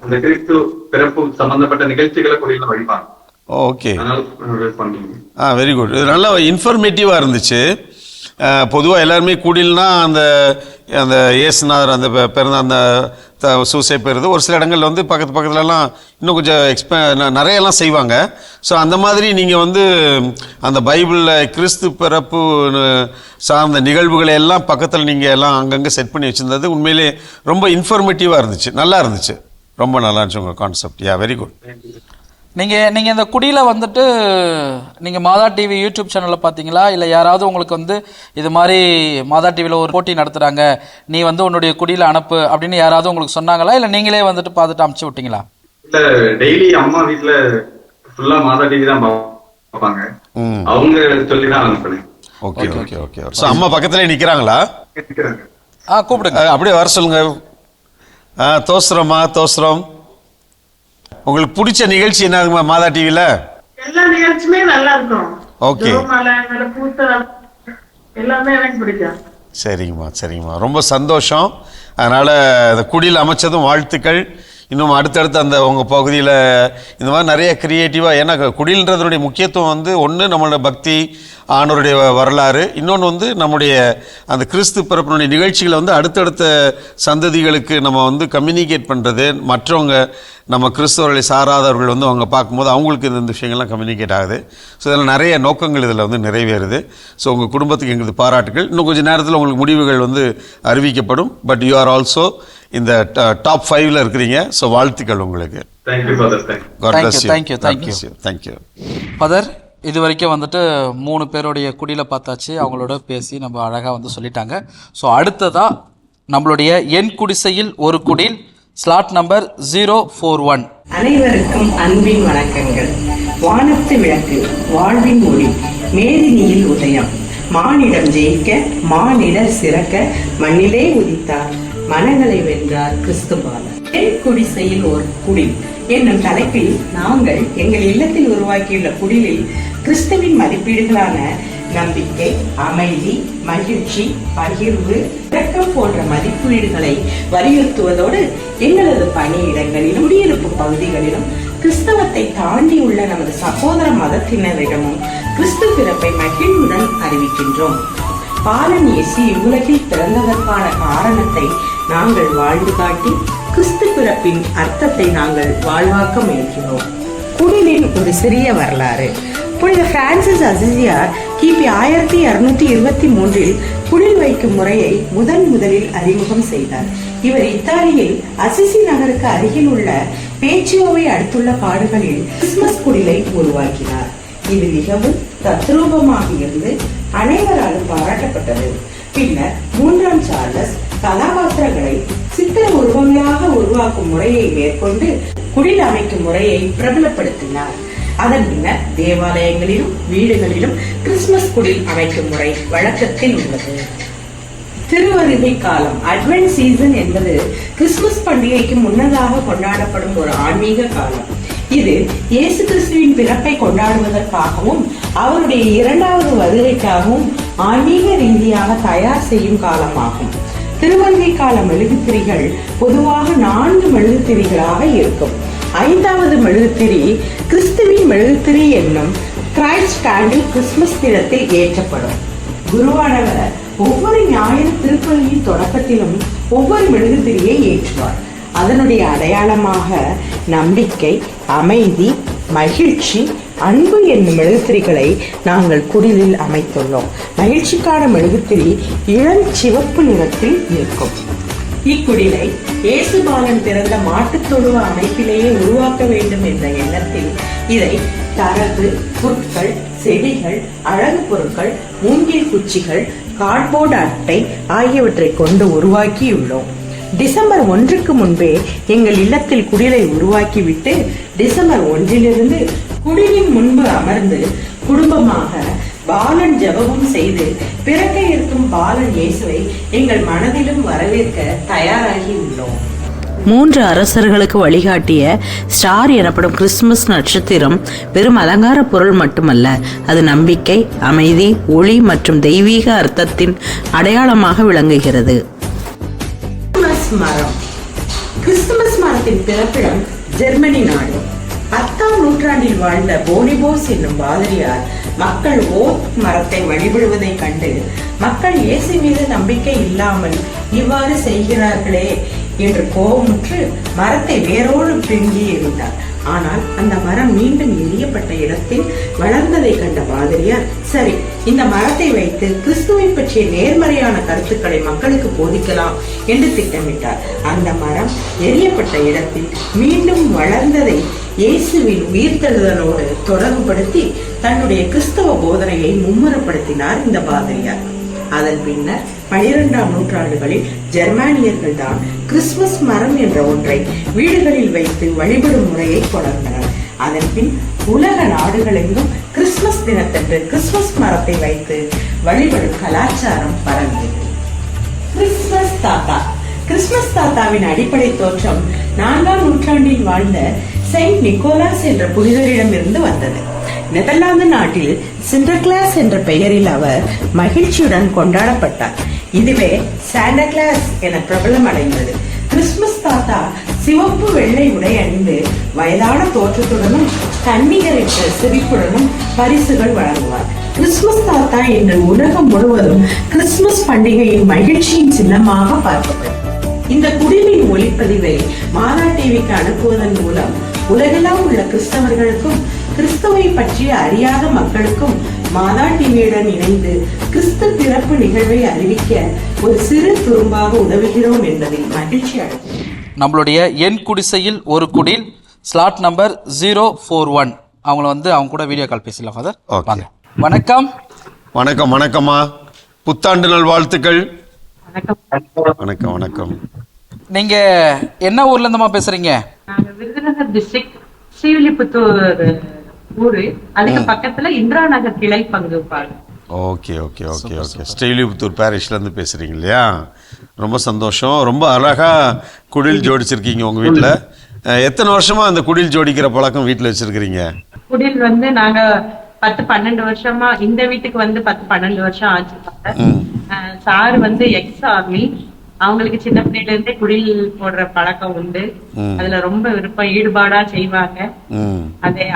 அந்த கிறிஸ்து பிறப்பு சம்பந்தப்பட்ட நிகழ்ச்சிகளை குடியில வைப்பாங்க. ஓகே. அதனால வெரி குட். இது நல்லா இன்ஃபர்மேட்டிவா இருந்துச்சு. பொதுவாக எல்லாருமே குடில்னா அந்த அந்த இயேசுநாதர் அந்த பிறந்த அந்த சூசை பெறுது. ஒரு சில இடங்கள்ல வந்து பக்கத்துலலாம் இன்னும் கொஞ்சம் நிறையெல்லாம் செய்வாங்க. ஸோ அந்த மாதிரி நீங்கள் வந்து அந்த பைபிளில் கிறிஸ்து பிறப்பு சார்ந்த நிகழ்வுகளை எல்லாம் பக்கத்தில் நீங்கள் எல்லாம் அங்கங்கே செட் பண்ணி வச்சுருந்தது உண்மையிலே ரொம்ப இன்ஃபர்மேட்டிவாக இருந்துச்சு, நல்லா இருந்துச்சு, ரொம்ப நல்லா இருந்துச்சு உங்கள் கான்செப்ட். Very good. நீங்கள் இந்த குடியில் வந்துட்டு நீங்கள் மாதா டிவி யூடியூப் சேனலில் பார்த்தீங்களா, இல்லை யாராவது உங்களுக்கு வந்து இது மாதிரி மாதா டிவியில் ஒரு போட்டி நடத்துகிறாங்க, நீ வந்து உன்னுடைய குடியில் அனுப்பு அப்படின்னு யாராவது உங்களுக்கு சொன்னாங்களா, இல்லை நீங்களே வந்துட்டு பார்த்துட்டு அனுப்பிச்சு விட்டீங்களா? இல்ல, டெய்லி அம்மா வீட்டுல ஃபுல்லா மாதா டிவி தான் பார்ப்பாங்க, அவங்க சொல்லி தான் அனுப்புனேன். Okay okay okay. ஸோ அம்மா பக்கத்துலேயே நிற்கிறாங்களா? கூப்பிடுங்க, அப்படியே வர சொல்லுங்க. தோஸ்ரம்மா, தோஸ்ரம். உங்களுக்கு பிடிச்ச நிகழ்ச்சி என்ன மாதா டிவில? எல்லா நிகழ்ச்சியுமே நல்லா இருக்கும். ஓகே. எல்லாமே எனக்கு பிடிக்கும். சரிங்கம்மா சரிங்கம்மா, ரொம்ப சந்தோஷம். அதனால இந்த குடியில் அமைச்சதும் வாழ்த்துக்கள். இன்னும் அடுத்தடுத்து அந்த உங்கள் பகுதியில் இந்த மாதிரி நிறைய க்ரியேட்டிவாக, ஏன்னா குடில்ன்றதனுடைய முக்கியத்துவம் வந்து ஒன்று நம்மளோட பக்தி, ஆண்டவருடைய வரலாறு, இன்னொன்று வந்து நம்முடைய அந்த கிறிஸ்து பிறப்பினுடைய நிகழ்ச்சிகளை வந்து அடுத்தடுத்த சந்ததிகளுக்கு நம்ம வந்து கம்யூனிகேட் பண்ணுறது, மற்றவங்க நம்ம கிறிஸ்தவர்களை சாராதவர்கள் வந்து அவங்க பார்க்கும்போது அவங்களுக்கு இந்த விஷயங்கள்லாம் கம்யூனிகேட் ஆகுது. ஸோ இதில் நிறைய நோக்கங்கள் இதில் வந்து நிறைவேறுது. ஸோ உங்கள் குடும்பத்துக்கு எங்களுக்கு பாராட்டுகள். இன்னும் கொஞ்சம் நேரத்தில் உங்களுக்கு முடிவுகள் வந்து அறிவிக்கப்படும். பட் யூ ஆர் ஆல்சோ இந்த டாப் 5ல இருக்கிறீங்க. ஸோ வாழ்த்துக்கள் உங்களுக்கு. Thank you father. Thank you. Thank you. Father, இது வரைக்கும் வந்துட்டு 3 பேருடைய குடியில் பார்த்தாச்சு, அவங்களோட பேசி நம்ம அழகாக வந்து சொல்லிட்டாங்க. ஸோ அடுத்ததாக நம்மளுடைய என் குடிசையில் ஒரு குடில் ஸ்லாட் நம்பர் 041. அனைவருக்கும் அன்பின் வணக்கங்கள். வானத்து விளக்கு, வாழ்வின் ஒளி, மேதினியில் உதயம், மானிடம் ஜெயிக்க மானிடர் சிறக்க மண்ணிலே உதித்தார், மனங்களை வென்றார் கிறிஸ்துபாலர். என் குடிசையில் ஒரு குடில் என்னும் தலைப்பில் நாங்கள் எங்கள் இல்லத்தில் உருவாக்கியுள்ள குடிலில் கிறிஸ்துவின் மதிப்பீடுகளான நம்பிக்கை, அமைதி, மகிழ்ச்சி, பகிர்வு, இரக்கம் போன்ற மதிப்பீடுகளை வலியுறுத்துவதோடு எங்களது பணியிடங்களிலும் குடியிருப்பு பகுதிகளிலும் கிறிஸ்தவத்தை தாண்டி உள்ள நமது சகோதர மதத்தினரிடமும் கிறிஸ்து பிறப்பை மகிழ்வுடன் அறிவிக்கின்றோம். பாலன் இயேசு இவ்வுலகில் பிறந்ததற்கான காரணத்தை நாங்கள் வாழ்ந்து காட்டி கிறிஸ்து பிறப்பின் அர்த்தத்தை நாங்கள் வாழ்வாக்க முயல்கிறோம். குடிலின் ஒரு சிறிய வரலாறு. புனித பிரான்சிஸ் அசிசியார் கிபி 1623 குடில் வைக்கும் முறையை முதலில் அறிமுகம் செய்தார். இவர் இத்தாலியில் அசிசி நகருக்கு அருகில் உள்ள பேச்சியோவை அடுத்துள்ள காடுகளில் கிறிஸ்துமஸ் குடிலை உருவாக்கினார். இது மிகவும் தத்ரூபமாக இருந்து அனைவராலும் பாராட்டப்பட்டது. பின்னர் 3ஆம் சார்லஸ் கதாபாத்திரங்களை சித்திர உருவங்களாக உருவாக்கும் முறையை மேற்கொண்டு குடில் அமைக்கும் முறையை பிரபலப்படுத்தினார். அதன் பின்னர் தேவாலயங்களிலும் வீடுகளிலும் கிறிஸ்துமஸ் குடில் அமைக்கும் முறை வழக்கத்தில் உள்ளது. திருவருகை காலம், அட்வென்ட் சீசன் என்பது கிறிஸ்துமஸ் பண்டிகைக்கு முன்னதாக கொண்டாடப்படும் ஒரு ஆன்மீக காலம். இது இயேசு கிறிஸ்துவின் பிறப்பை கொண்டாடுவதற்காகவும் அவருடைய 2வது வருகைக்காகவும் ஆன்மீக ரீதியாக தயார் செய்யும் காலமாகும். திருவருகை கால மெழுகுத்திரிகள் பொதுவாக 4 மெழுகுத்திரிகளாக இருக்கும். 5வது மெழுகுத்திரி கிறிஸ்துவின் மெழுகுத்திரி என்னும் கிரைஸ்ட் கேண்டில் கிறிஸ்துமஸ் தினத்தில் ஏற்றப்படும். குருவானவர் ஒவ்வொரு ஞாயிறு திருப்பலியின் தொடக்கத்திலும் ஒவ்வொரு மெழுகுத்திரியை ஏற்றுவார். அதனுடைய அடையாளமாக நம்பிக்கை, அமைதி, மகிழ்ச்சி, அன்பு என்னும் மெழுகுத்திரிகளை நாங்கள் குடிலில் அமைத்துள்ளோம். மகிழ்ச்சிக்கான மெழுகுத்திரி இளஞ்சிவப்பு நிறத்தில் இருக்கும். இக்குடிலை இயேசுபாலன் பிறந்த மாட்டுத் தொழுவ அமைப்பிலேயே உருவாக்க வேண்டும் என்ற எண்ணத்தில் இதை தரகு, புற்கள், செடிகள், அழகு பொருட்கள், மூங்கில் குச்சிகள், கார்ட்போர்டு அட்டை ஆகியவற்றை கொண்டு உருவாக்கியுள்ளோம். டிசம்பர் 1க்கு முன்பே எங்கள் இல்லத்தில் குடிலை உருவாக்கிவிட்டு டிசம்பர் 1லிருந்து குடிலின் முன்பு அமர்ந்து குடும்பமாக பாலன் ஜெபமும் செய்து பிறக்க இருக்கும் பாலன் இயேசுவை எங்கள் மனதிலும் வரவேற்க தயாராகி உள்ளோம். 3 அரசர்களுக்கு வழிகாட்டிய ஸ்டார் எனப்படும் கிறிஸ்துமஸ் நட்சத்திரம் வெறும் அலங்கார பொருள் மட்டுமல்ல, அது நம்பிக்கை, அமைதி, ஒளி மற்றும் தெய்வீக அர்த்தத்தின் அடையாளமாக விளங்குகிறது. மரம். கிறிஸ்துமஸ் மரத்தின் பிறப்பிடம் ஜெர்மனி நாடு. 10ஆம் நூற்றாண்டில் வாழ்ந்த போனிபோஸ் என்னும் பாதிரியார் மக்கள் ஓக் மரத்தை வழிபடுவதை கண்டு மக்கள் இயேசு மீது நம்பிக்கை இல்லாமல் இவ்வாறு செய்கிறார்களே என்று கோபமுற்று மரத்தை வேரோடு பிடுங்கி எறிந்தார். ஆனால் அந்த மரம் மீண்டும் எரியப்பட்ட இடத்தில் வளர்ந்ததை கண்ட பாதிரியார், சரி, இந்த மரத்தை வைத்து கிறிஸ்துவை பற்றிய நேர்மறையான கருத்துக்களை மக்களுக்கு போதிக்கலாம் என்று திட்டமிட்டார். அந்த மரம் எரியப்பட்ட இடத்தில் மீண்டும் வளர்ந்ததை இயேசுவின் உயிர்த்தெழுதலோடு தொடர்புபடுத்தி தன்னுடைய கிறிஸ்தவ போதனையை மும்முரப்படுத்தினார் இந்த பாதிரியார். அதன் பின்னர் 12ஆம் நூற்றாண்டுகளில் ஜெர்மானியர்கள் தான் கிறிஸ்துமஸ் மரம் என்ற ஒன்றை வீடுகளில் வைத்து வழிபடும் முறையை தொடர்ந்தனர். அதன் பின் உலக நாடுகளெங்கும் கிறிஸ்துமஸ் தினத்தன்று கிறிஸ்துமஸ் மரத்தை வைத்து வழிபடும் கலாச்சாரம் பரவியது. கிறிஸ்துமஸ் தாத்தா. கிறிஸ்துமஸ் தாத்தாவின் அடிப்படை தோற்றம் 4ஆம் நூற்றாண்டில் வாழ்ந்த செயின்ட் நிக்கோலாஸ் என்ற புனிதரிடமிருந்து வந்தது. நெதர்லாந்து நாட்டில் சிண்டர்கிளாஸ் என்ற பெயரில் அவர் மகிழ்ச்சியுடன் கொண்டாடப்பட்டார். இதுவே சாண்டா கிளாஸ் என பிரபலம் அடைந்தது. கிறிஸ்துமஸ் தாத்தா சிவப்பு வெள்ளை உடை அணிந்து வயதான தோற்றத்துடனும் தன்னிகரற்ற சிரிப்புடனும் பரிசுகள் வழங்குவார். கிறிஸ்துமஸ் தாத்தா இன்று உலகம் முழுவதும் கிறிஸ்துமஸ் பண்டிகையின் மகிழ்ச்சியின் சின்னமாக பார்க்கப்படும். இந்த குடிலின் ஒளிப்பதிவை மாதா டிவிக்கு அனுப்புவதன் மூலம் உலகெல்லாம் உள்ள கிறிஸ்தவர்களுக்கும் கிறிஸ்துவை பற்றி அறியாத மக்களுக்கும் மாதா டிவியுடன் இணைந்து கிறிஸ்து பிறப்பு நிகழ்வை அறிவிக்க ஒரு சிறு துரும்பாக உதவுகிறோம் என்பதில் மகிழ்ச்சி அடைகிறோம். நம்மளுடைய என் குடிசையில் ஒரு குடில் ஸ்லாட் நம்பர் 041. அவங்கள வந்து அவங்க கூட வீடியோ கால் பேசலாம் ஃபாதர். Okay. வாங்க. வணக்கம். வணக்கம். வணக்கம்மா, புத்தாண்டு நல் வாழ்த்துக்கள். வணக்கம். வணக்கம். நீங்க என்ன ஊர்ல இருந்துமா பேசுறீங்க? நாங்க விருதுநகர் டிஸ்ட்ரிக்ட் ஸ்ரீவில்லிபுத்தூர் ஊரு, அதுக்கு பக்கத்துல இந்திரா நகர் கிளை பங்கு பாரு. Okay okay okay okay. Srivilliputhur பேரிஷ்லேருந்து பேசுகிறீங்க இல்லையா? ரொம்ப சந்தோஷம். ரொம்ப அழகாக குடில் ஜோடிச்சிருக்கீங்க உங்கள் வீட்டில். எத்தனை வருஷமாக அந்த குடில் ஜோடிக்கிற பழக்கம் வீட்டில் வச்சுருக்கிறீங்க? குடில் வந்து நாங்க 10-12 வருஷமா, இந்த வீட்டுக்கு வந்து 10-12 வருஷம் ஆச்சு. சார் வந்து எக்ஸ் ஆர்மி, அவங்களுக்கு சின்ன பிள்ளைல இருந்தே குடில் போடுற பழக்கம் உண்டு. அதுல ரொம்ப விருப்பம், ஈடுபாடா செய்வாங்க.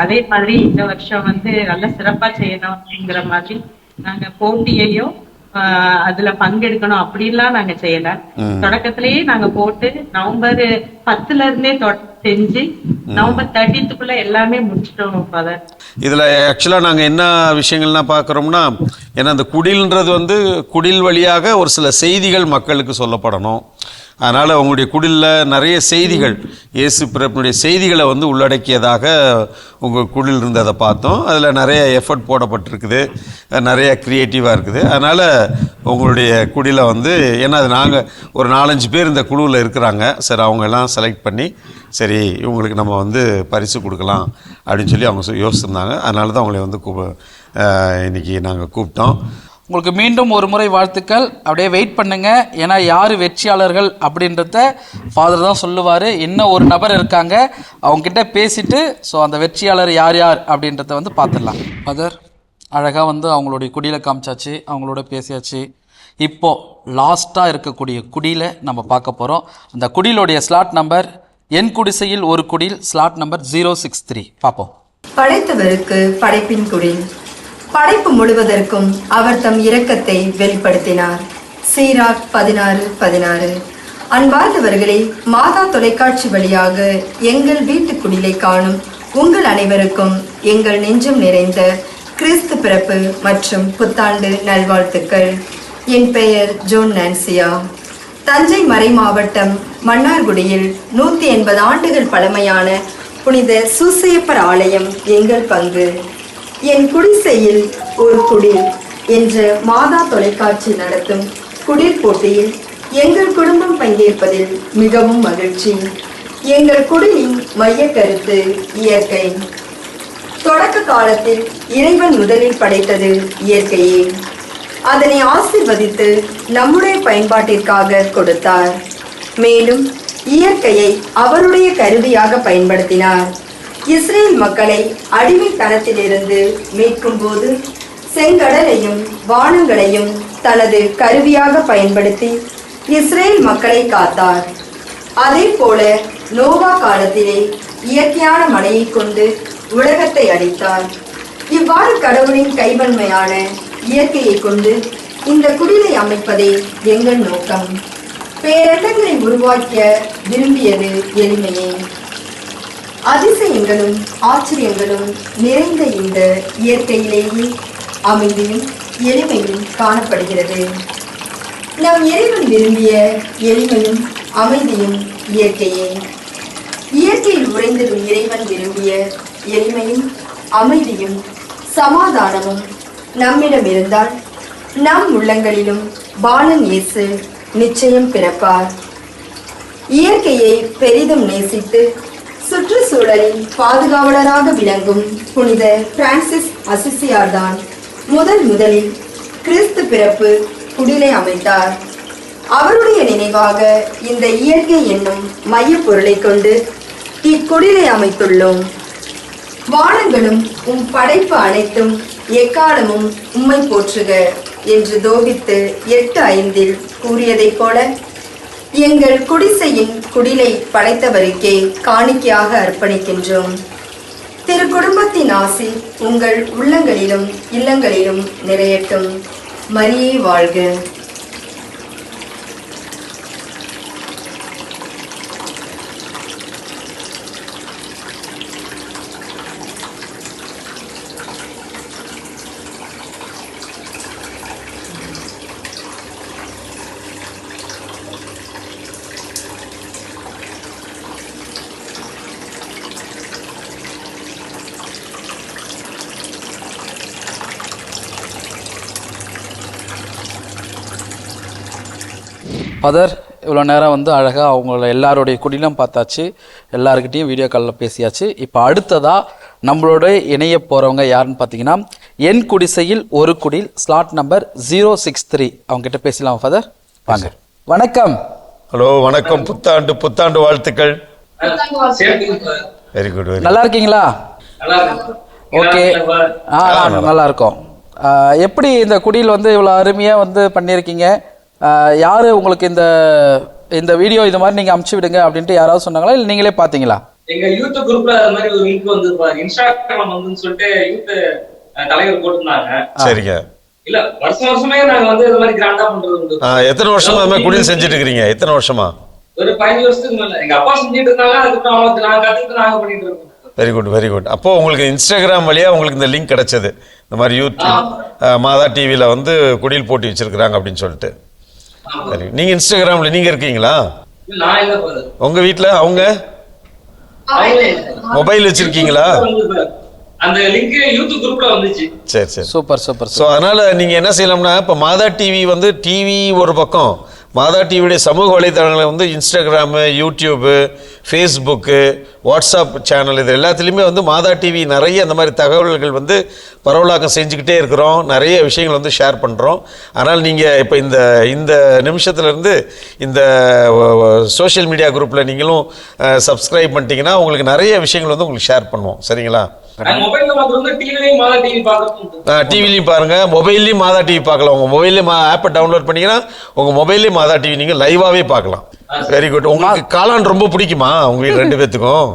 அதே மாதிரி இந்த வருஷம் வந்து நல்ல சிறப்பா செய்யணும் அப்படிங்கிற மாதிரி நாங்க போட்டியையும் அதுல பங்கெடுக்கணும் அப்படின்லாம் நாங்க செய்யல. தொடக்கத்திலேயே நாங்க போட்டு நவம்பர் 10ல இருந்தே செஞ்சு நவம்பர் 30க்குள்ள எல்லாமே முடிச்சிட்டோம் ஃபாதர். இதுல ஆக்சுவலா நாங்க என்ன விஷயங்கள்லாம் பாக்குறோம்னா, ஏன்னா அந்த குடில்ன்றது வந்து குடில் வழியாக ஒரு சில செய்திகள் மக்களுக்கு சொல்லப்படணும். அதனால் உங்களுடைய குடிலில் நிறைய செய்திகள், இயேசு பிறப்பினுடைய செய்திகளை வந்து உள்ளடக்கியதாக உங்கள் குடில் இருந்ததை பார்த்தோம். அதில் நிறைய எஃபர்ட் போடப்பட்டிருக்குது, நிறைய க்ரியேட்டிவாக இருக்குது. அதனால் உங்களுடைய குடிலை வந்து, ஏன்னா அது நாங்கள் ஒரு 4-5 பேர் இந்த குழுவில் இருக்கிறாங்க. சரி, அவங்கெல்லாம் செலக்ட் பண்ணி சரி இவங்களுக்கு நம்ம வந்து பரிசு கொடுக்கலாம் அப்படின்னு சொல்லி அவங்க யோசிச்சிருந்தாங்க. அதனால தான் அவங்களை வந்து இன்றைக்கி நாங்கள் கூப்பிட்டோம். உங்களுக்கு மீண்டும் ஒரு முறை வாழ்த்துக்கள். அப்படியே வெயிட் பண்ணுங்க, ஏன்னா யார் வெற்றியாளர்கள் அப்படின்றத ஃபாதர் தான் சொல்லுவார். இன்னும் ஒரு நபர் இருக்காங்க, அவங்ககிட்ட பேசிட்டு ஸோ அந்த வெற்றியாளர் யார் யார் அப்படின்றத வந்து பார்த்துடலாம். ஃபாதர் அழகாக வந்து அவங்களுடைய குடியில் காமிச்சாச்சு, அவங்களோட பேசியாச்சு. இப்போது லாஸ்ட்டாக இருக்கக்கூடிய குடியில் நம்ம பார்க்க போகிறோம். அந்த குடியிலுடைய ஸ்லாட் நம்பர் என் குடிசையில் ஒரு குடில், ஸ்லாட் நம்பர் 063. பார்ப்போம். படைத்தவருக்கு படைப்பின் குடில். படைப்பு முழுவதற்கும் அவர் தம் இரக்கத்தை வெளிப்படுத்தினார். சீராக் 16:16. அன்பார்ந்தவர்களே, மாதா தொலைக்காட்சி வழியாக எங்கள் வீட்டு குடிலை காணும் உங்கள் அனைவருக்கும் எங்கள் நெஞ்சம் நிறைந்த கிறிஸ்து பிறப்பு மற்றும் புத்தாண்டு நல்வாழ்த்துக்கள். என் பெயர் ஜோன் நான்சியா. தஞ்சை மறை மாவட்டம் மன்னார்குடியில் 180 ஆண்டுகள் பழமையான புனித சூசையப்பர் ஆலயம் எங்கள் பங்கு. என் குடிசையில் ஒரு குடில் என்ற மாதா தொலைக்காட்சி நடத்தும் குடில் போட்டியில் எங்கள் குடும்பம் பங்கேற்பதில் மிகவும் மகிழ்ச்சி. எங்கள் குடிலின் மைய கருத்து இயற்கை. தொடக்க காலத்தில் இறைவன் முதலில் படைத்தது இயற்கையே. அதனை ஆசீர்வதித்து நம்முடைய பயன்பாட்டிற்காக கொடுத்தார். மேலும் இயற்கையை அவருடைய கருவியாக பயன்படுத்தினார். இஸ்ரேல் மக்களை அடிமைத்தனத்திலிருந்து மீட்கும் போது செங்கடலையும் வானங்களையும் தனது கருவியாக பயன்படுத்தி இஸ்ரேல் மக்களை காத்தார். அதே போல நோவா காலத்திலே இயற்கையான மழையை கொண்டு உலகத்தை அழித்தார். இவ்வாறு கடவுளின் கைவன்மையான இயற்கையை கொண்டு இந்த குடிலை அமைப்பதே எங்கள் நோக்கம். பேரண்டங்களை உருவாக்க விரும்பியது எளிமையே. அதிசயங்களும் ஆச்சரியங்களும் நிறைந்த இந்த இயற்கையிலேயே அமைதியும் எளிமையும் காணப்படுகிறது. நம் இறைவன் விரும்பிய எளிமையும் அமைதியும் இயற்கையே. இயற்கையில் உறைந்திடும் இறைவன் விரும்பிய எளிமையும் அமைதியும் சமாதானமும் நம்மிடம் இருந்தால் நம் உள்ளங்களிலும் பாலன் இயேசு நிச்சயம் பிறப்பார். இயற்கையை பெரிதும் நேசித்து சுற்றுச்சூழலின் பாதுகாவலராக விளங்கும் புனித பிரான்சிஸ் அசிசியார் தான் முதலில் கிறிஸ்து பிறப்பு குடிலை அமைத்தார். அவருடைய நினைவாக இந்த இயற்கை என்னும் மைய பொருளை கொண்டு இக்குடிலை அமைத்துள்ளோம். வானங்களும் உம் படைப்பு அனைத்தும் எக்காலமும் உம்மை போற்றுக என்று தோபித்து 8:5 கூறியதைப் போல எங்கள் குடிசையின் குடிலை படைத்தவருக்கே காணிக்கையாக அர்ப்பணிக்கின்றோம். திரு குடும்பத்தின் ஆசி உங்கள் உள்ளங்களிலும் இல்லங்களிலும் நிறையட்டும். மரியே வாழ்க. ஃபாதர், இவ்வளோ நேரம் வந்து அழகாக அவங்கள எல்லாருடைய குடிலும் பார்த்தாச்சு, எல்லாருக்கிட்டையும் வீடியோ காலில் பேசியாச்சு. இப்போ அடுத்ததாக நம்மளோட இணைய போகிறவங்க யாருன்னு பார்த்தீங்கன்னா, என் குடிசையில் ஒரு குடில் ஸ்லாட் நம்பர் 063 அவங்ககிட்ட பேசலாம். ஃபாதர் வாங்க. வணக்கம். ஹலோ, வணக்கம். புத்தாண்டு வாழ்த்துக்கள். Very good. நல்லா இருக்கீங்களா? ஓகே. நல்லா இருக்கோம். எப்படி இந்த குடியில் வந்து இவ்வளோ அருமையாக வந்து பண்ணியிருக்கீங்க? யார் உங்களுக்கு இந்த வீடியோ இது மாதிரி நீங்கள் அமுச்சு விடுங்க அப்படின்ட்டு யாராவது சொன்னாங்களா, இல்லை நீங்களே பார்த்தீங்களா? எங்க யூத் குரூப்ல அது மாதிரி ஒரு லிங்க் வந்து இன்ஸ்டாகிராம் வந்து சொல்லிட்டு யூத் தலைவர் போட்டுருந்தாங்க. சரிங்க. இல்ல வருஷமே நாங்க வந்து இது மாதிரி கிராண்டா பண்றது உண்டு. எத்தனை வருஷமா அது மாதிரி குடில் செஞ்சுட்டு இருக்கீங்க? எத்தனை வருஷமா? ஒரு 15 வருஷத்துக்கு மேல. எங்க அப்பா செஞ்சுட்டு இருந்தாங்க, அதுக்கப்புறம் அவங்களுக்கு நாங்க கத்துக்கிட்டு நாங்க பண்ணிட்டு இருக்கோம். Very good, very good. அப்போ உங்களுக்கு இன்ஸ்டாகிராம் வழியா உங்களுக்கு இந்த லிங்க் கிடைச்சது, இந்த மாதிரி யூடியூப் மாதா டிவியில வந்து குடில் போட்டி வச்சிருக்கிறாங்க அப்படின்னு சொல்லிட்டு. சரி, நீங்க இன்ஸ்டாகிராம்ல நீங்க இருக்கீங்களா? நான் இல்ல பாரு. உங்க வீட்ல அவங்க மொபைல் வச்சிருக்கீங்களா? அந்த லிங்க் யூத் குரூப்ல வந்துச்சு. சரி சரி, சூப்பர் சூப்பர். ஸோ அதனால நீங்க என்ன செய்யலாம்னா, இப்போ மாதா டிவி வந்து டிவி ஒரு பக்கம், மாதா டிவியுடைய சமூக வலைதளங்களை வந்து Instagram, YouTube, Facebook, WhatsApp channel, இது எல்லாத்துலேயுமே வந்து மாதா டிவி நிறைய அந்த மாதிரி தகவல்கள் வந்து பரவலாக்கம் செஞ்சுக்கிட்டே இருக்கிறோம். நிறைய விஷயங்கள் வந்து ஷேர் பண்ணுறோம். ஆனால் நீங்கள் இப்போ இந்த நிமிஷத்துலேருந்து இந்த சோஷியல் மீடியா குரூப்பில் நீங்களும் சப்ஸ்கிரைப் பண்ணிட்டீங்கன்னா உங்களுக்கு நிறைய விஷயங்கள் வந்து உங்களுக்கு ஷேர் பண்ணுவோம். சரிங்களா? டிவிலையும் பாருங்க, மொபைல்லையும் மாதா டிவி பார்க்கலாம். உங்க மொபைல்லையும் ஆப்பை டவுன்லோட் பண்ணீங்கன்னா உங்க மொபைல்லையும் மாதா டிவி நீங்க லைவாவே பார்க்கலாம். Very good. உங்களுக்கு காளான் ரொம்ப பிடிக்குமா உங்க வீட்டு ரெண்டு பேத்துக்கும்?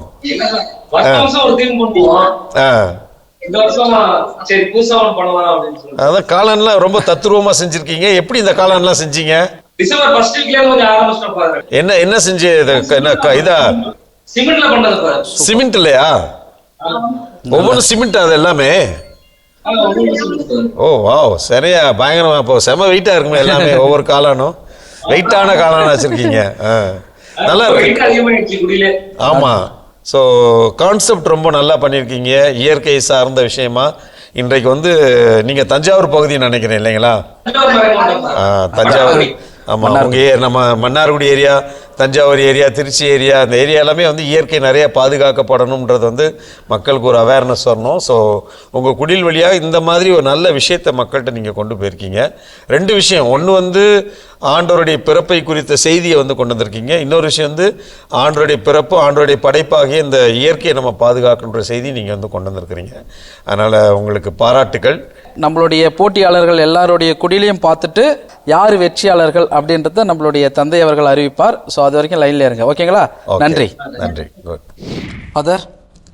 அதான் காளான்லாம் ரொம்ப தத்துருவமா செஞ்சிருக்கீங்க. எப்படி இந்த காளான்லாம் செஞ்சீங்க? என்ன செஞ்சு இதா சிமெண்ட் இல்லையா? ஒவ்வொன்றும் சிமெண்ட் அது எல்லாமே. ஓ வாவ், சரியா, பயங்கரமா. இப்போ செம வெயிட்டா இருக்குமே எல்லாமே, ஒவ்வொரு காளானும் வெயிட்டான காளான் வச்சிருக்கீங்க. நல்லா இருக்கு. ஆமா, ஸோ கான்செப்ட் ரொம்ப நல்லா பண்ணியிருக்கீங்க. இயற்கை சார்ந்த விஷயமா. இன்றைக்கு வந்து நீங்க தஞ்சாவூர் பகுதின்னு நினைக்கிறேன் இல்லைங்களா? தஞ்சாவூர். ஆமாம், அவங்க நம்ம Mannargudi area, Thanjavur area, Trichy area, அந்த ஏரியா எல்லாமே வந்து இயற்கை நிறைய பாதுகாக்கப்படணுன்றது வந்து மக்களுக்கு ஒரு அவேர்னஸ் வரணும். ஸோ உங்கள் குடில் வழியாக இந்த மாதிரி ஒரு நல்ல விஷயத்தை மக்கள்கிட்ட நீங்கள் கொண்டு போயிருக்கீங்க. ரெண்டு விஷயம், ஒன்று வந்து ஆண்டவருடைய பிறப்பை குறித்த செய்தியை வந்து கொண்டு வந்திருக்கீங்க. இன்னொரு விஷயம் வந்து ஆண்டவருடைய பிறப்பு, ஆண்டவருடைய படைப்பாகிய இந்த இயற்கையை நம்ம பாதுகாக்கின்ற செய்தி நீங்கள் வந்து கொண்டு வந்திருக்கிறீங்க. அதனால் உங்களுக்கு பாராட்டுக்கள். நம்மளுடைய போட்டியாளர்கள் எல்லாருடைய குடிலையும் பார்த்துட்டு யார் வெற்றியாளர்கள் அப்படின்றத நம்மளுடைய தந்தை அவர்கள் அறிவிப்பார். ஸோ அது வரைக்கும் லைன்ல இருங்க. ஓகேங்களா? நன்றி. நன்றி. குட். ஃபாதர்,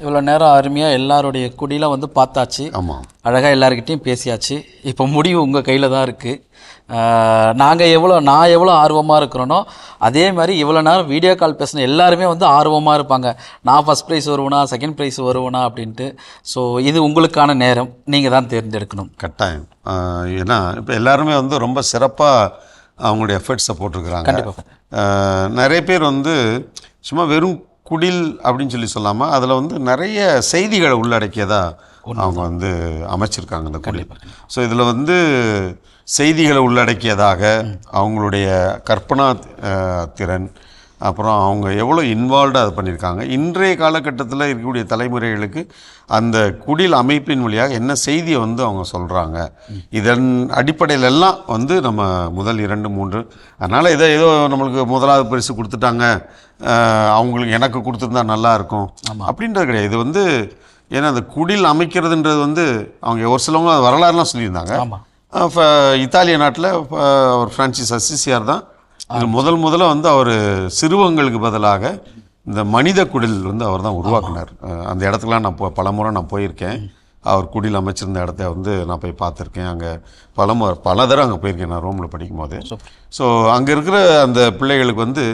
இவ்வளோ நேரம் அருமையாக எல்லாருடைய குடியில் வந்து பார்த்தாச்சு. ஆமாம், அழகாக எல்லாருக்கிட்டையும் பேசியாச்சு. இப்போ முடிவு உங்கள் கையில் தான் இருக்குது. நான் எவ்வளோ ஆர்வமாக இருக்கிறேனோ அதே மாதிரி இவ்வளோ நேரம் வீடியோ கால் பேசின எல்லாருமே வந்து ஆர்வமாக இருப்பாங்க. நான் ஃபஸ்ட் ப்ரைஸ் வருவேனா, செகண்ட் ப்ரைஸ் வருவேனா அப்படின்ட்டு. ஸோ இது உங்களுக்கான நேரம், நீங்கள் தான் தேர்ந்தெடுக்கணும். கட்டாயம். ஏன்னா இப்போ எல்லாருமே வந்து ரொம்ப சிறப்பாக அவங்களுடைய எஃபர்ட்ஸை போட்டிருக்கிறாங்க. கண்டிப்பாக. நிறைய பேர் வந்து சும்மா வெறும் குடில் அப்படின்னு சொல்லாமல் அதில் வந்து நிறைய செய்திகளை உள்ளடக்கியதாக அவங்க வந்து அமைச்சிருக்காங்க இந்த குடில். ஸோ இதில் வந்து செய்திகளை உள்ளடக்கியதாக அவங்களுடைய கற்பனா திறன், அப்புறம் அவங்க எவ்வளோ இன்வால்வ்டாக அது பண்ணியிருக்காங்க. இன்றைய காலகட்டத்தில் இருக்கக்கூடிய தலைமுறைகளுக்கு அந்த குடில் அமைப்பின் வழியாக என்ன செய்தியை வந்து அவங்க சொல்கிறாங்க, இதன் அடிப்படையிலெல்லாம் வந்து நம்ம முதல் 2, 3 அதனால் ஏதோ நம்மளுக்கு முதலாவது பரிசு கொடுத்துட்டாங்க, அவங்களுக்கு எனக்கு கொடுத்துருந்தா நல்லா இருக்கும் அப்படின்றது கிடையாது. இது வந்து ஏன்னா அந்த குடில் அமைக்கிறதுன்றது வந்து அவங்க ஒரு சிலவங்க வரலாறுலாம் சொல்லியிருந்தாங்க. இத்தாலிய நாட்டில் அவர் ஃப்ரான்சிஸ் அசிசியார் தான் முதல்ல வந்து அவர் சிறுவங்களுக்கு பதிலாக இந்த மனித குடில் வந்து அவர் தான் உருவாக்குனார். அந்த இடத்துக்குலாம் நான் பலமுறை நான் போயிருக்கேன். அவர் குடில் அமைச்சிருந்த இடத்த வந்து நான் போய் பார்த்துருக்கேன். அங்கே பல தடவை அங்கே போயிருக்கேன் நான் ரோமில் படிக்கும் போது. ஸோ அங்கே இருக்கிற அந்த பிள்ளைகளுக்கு வந்து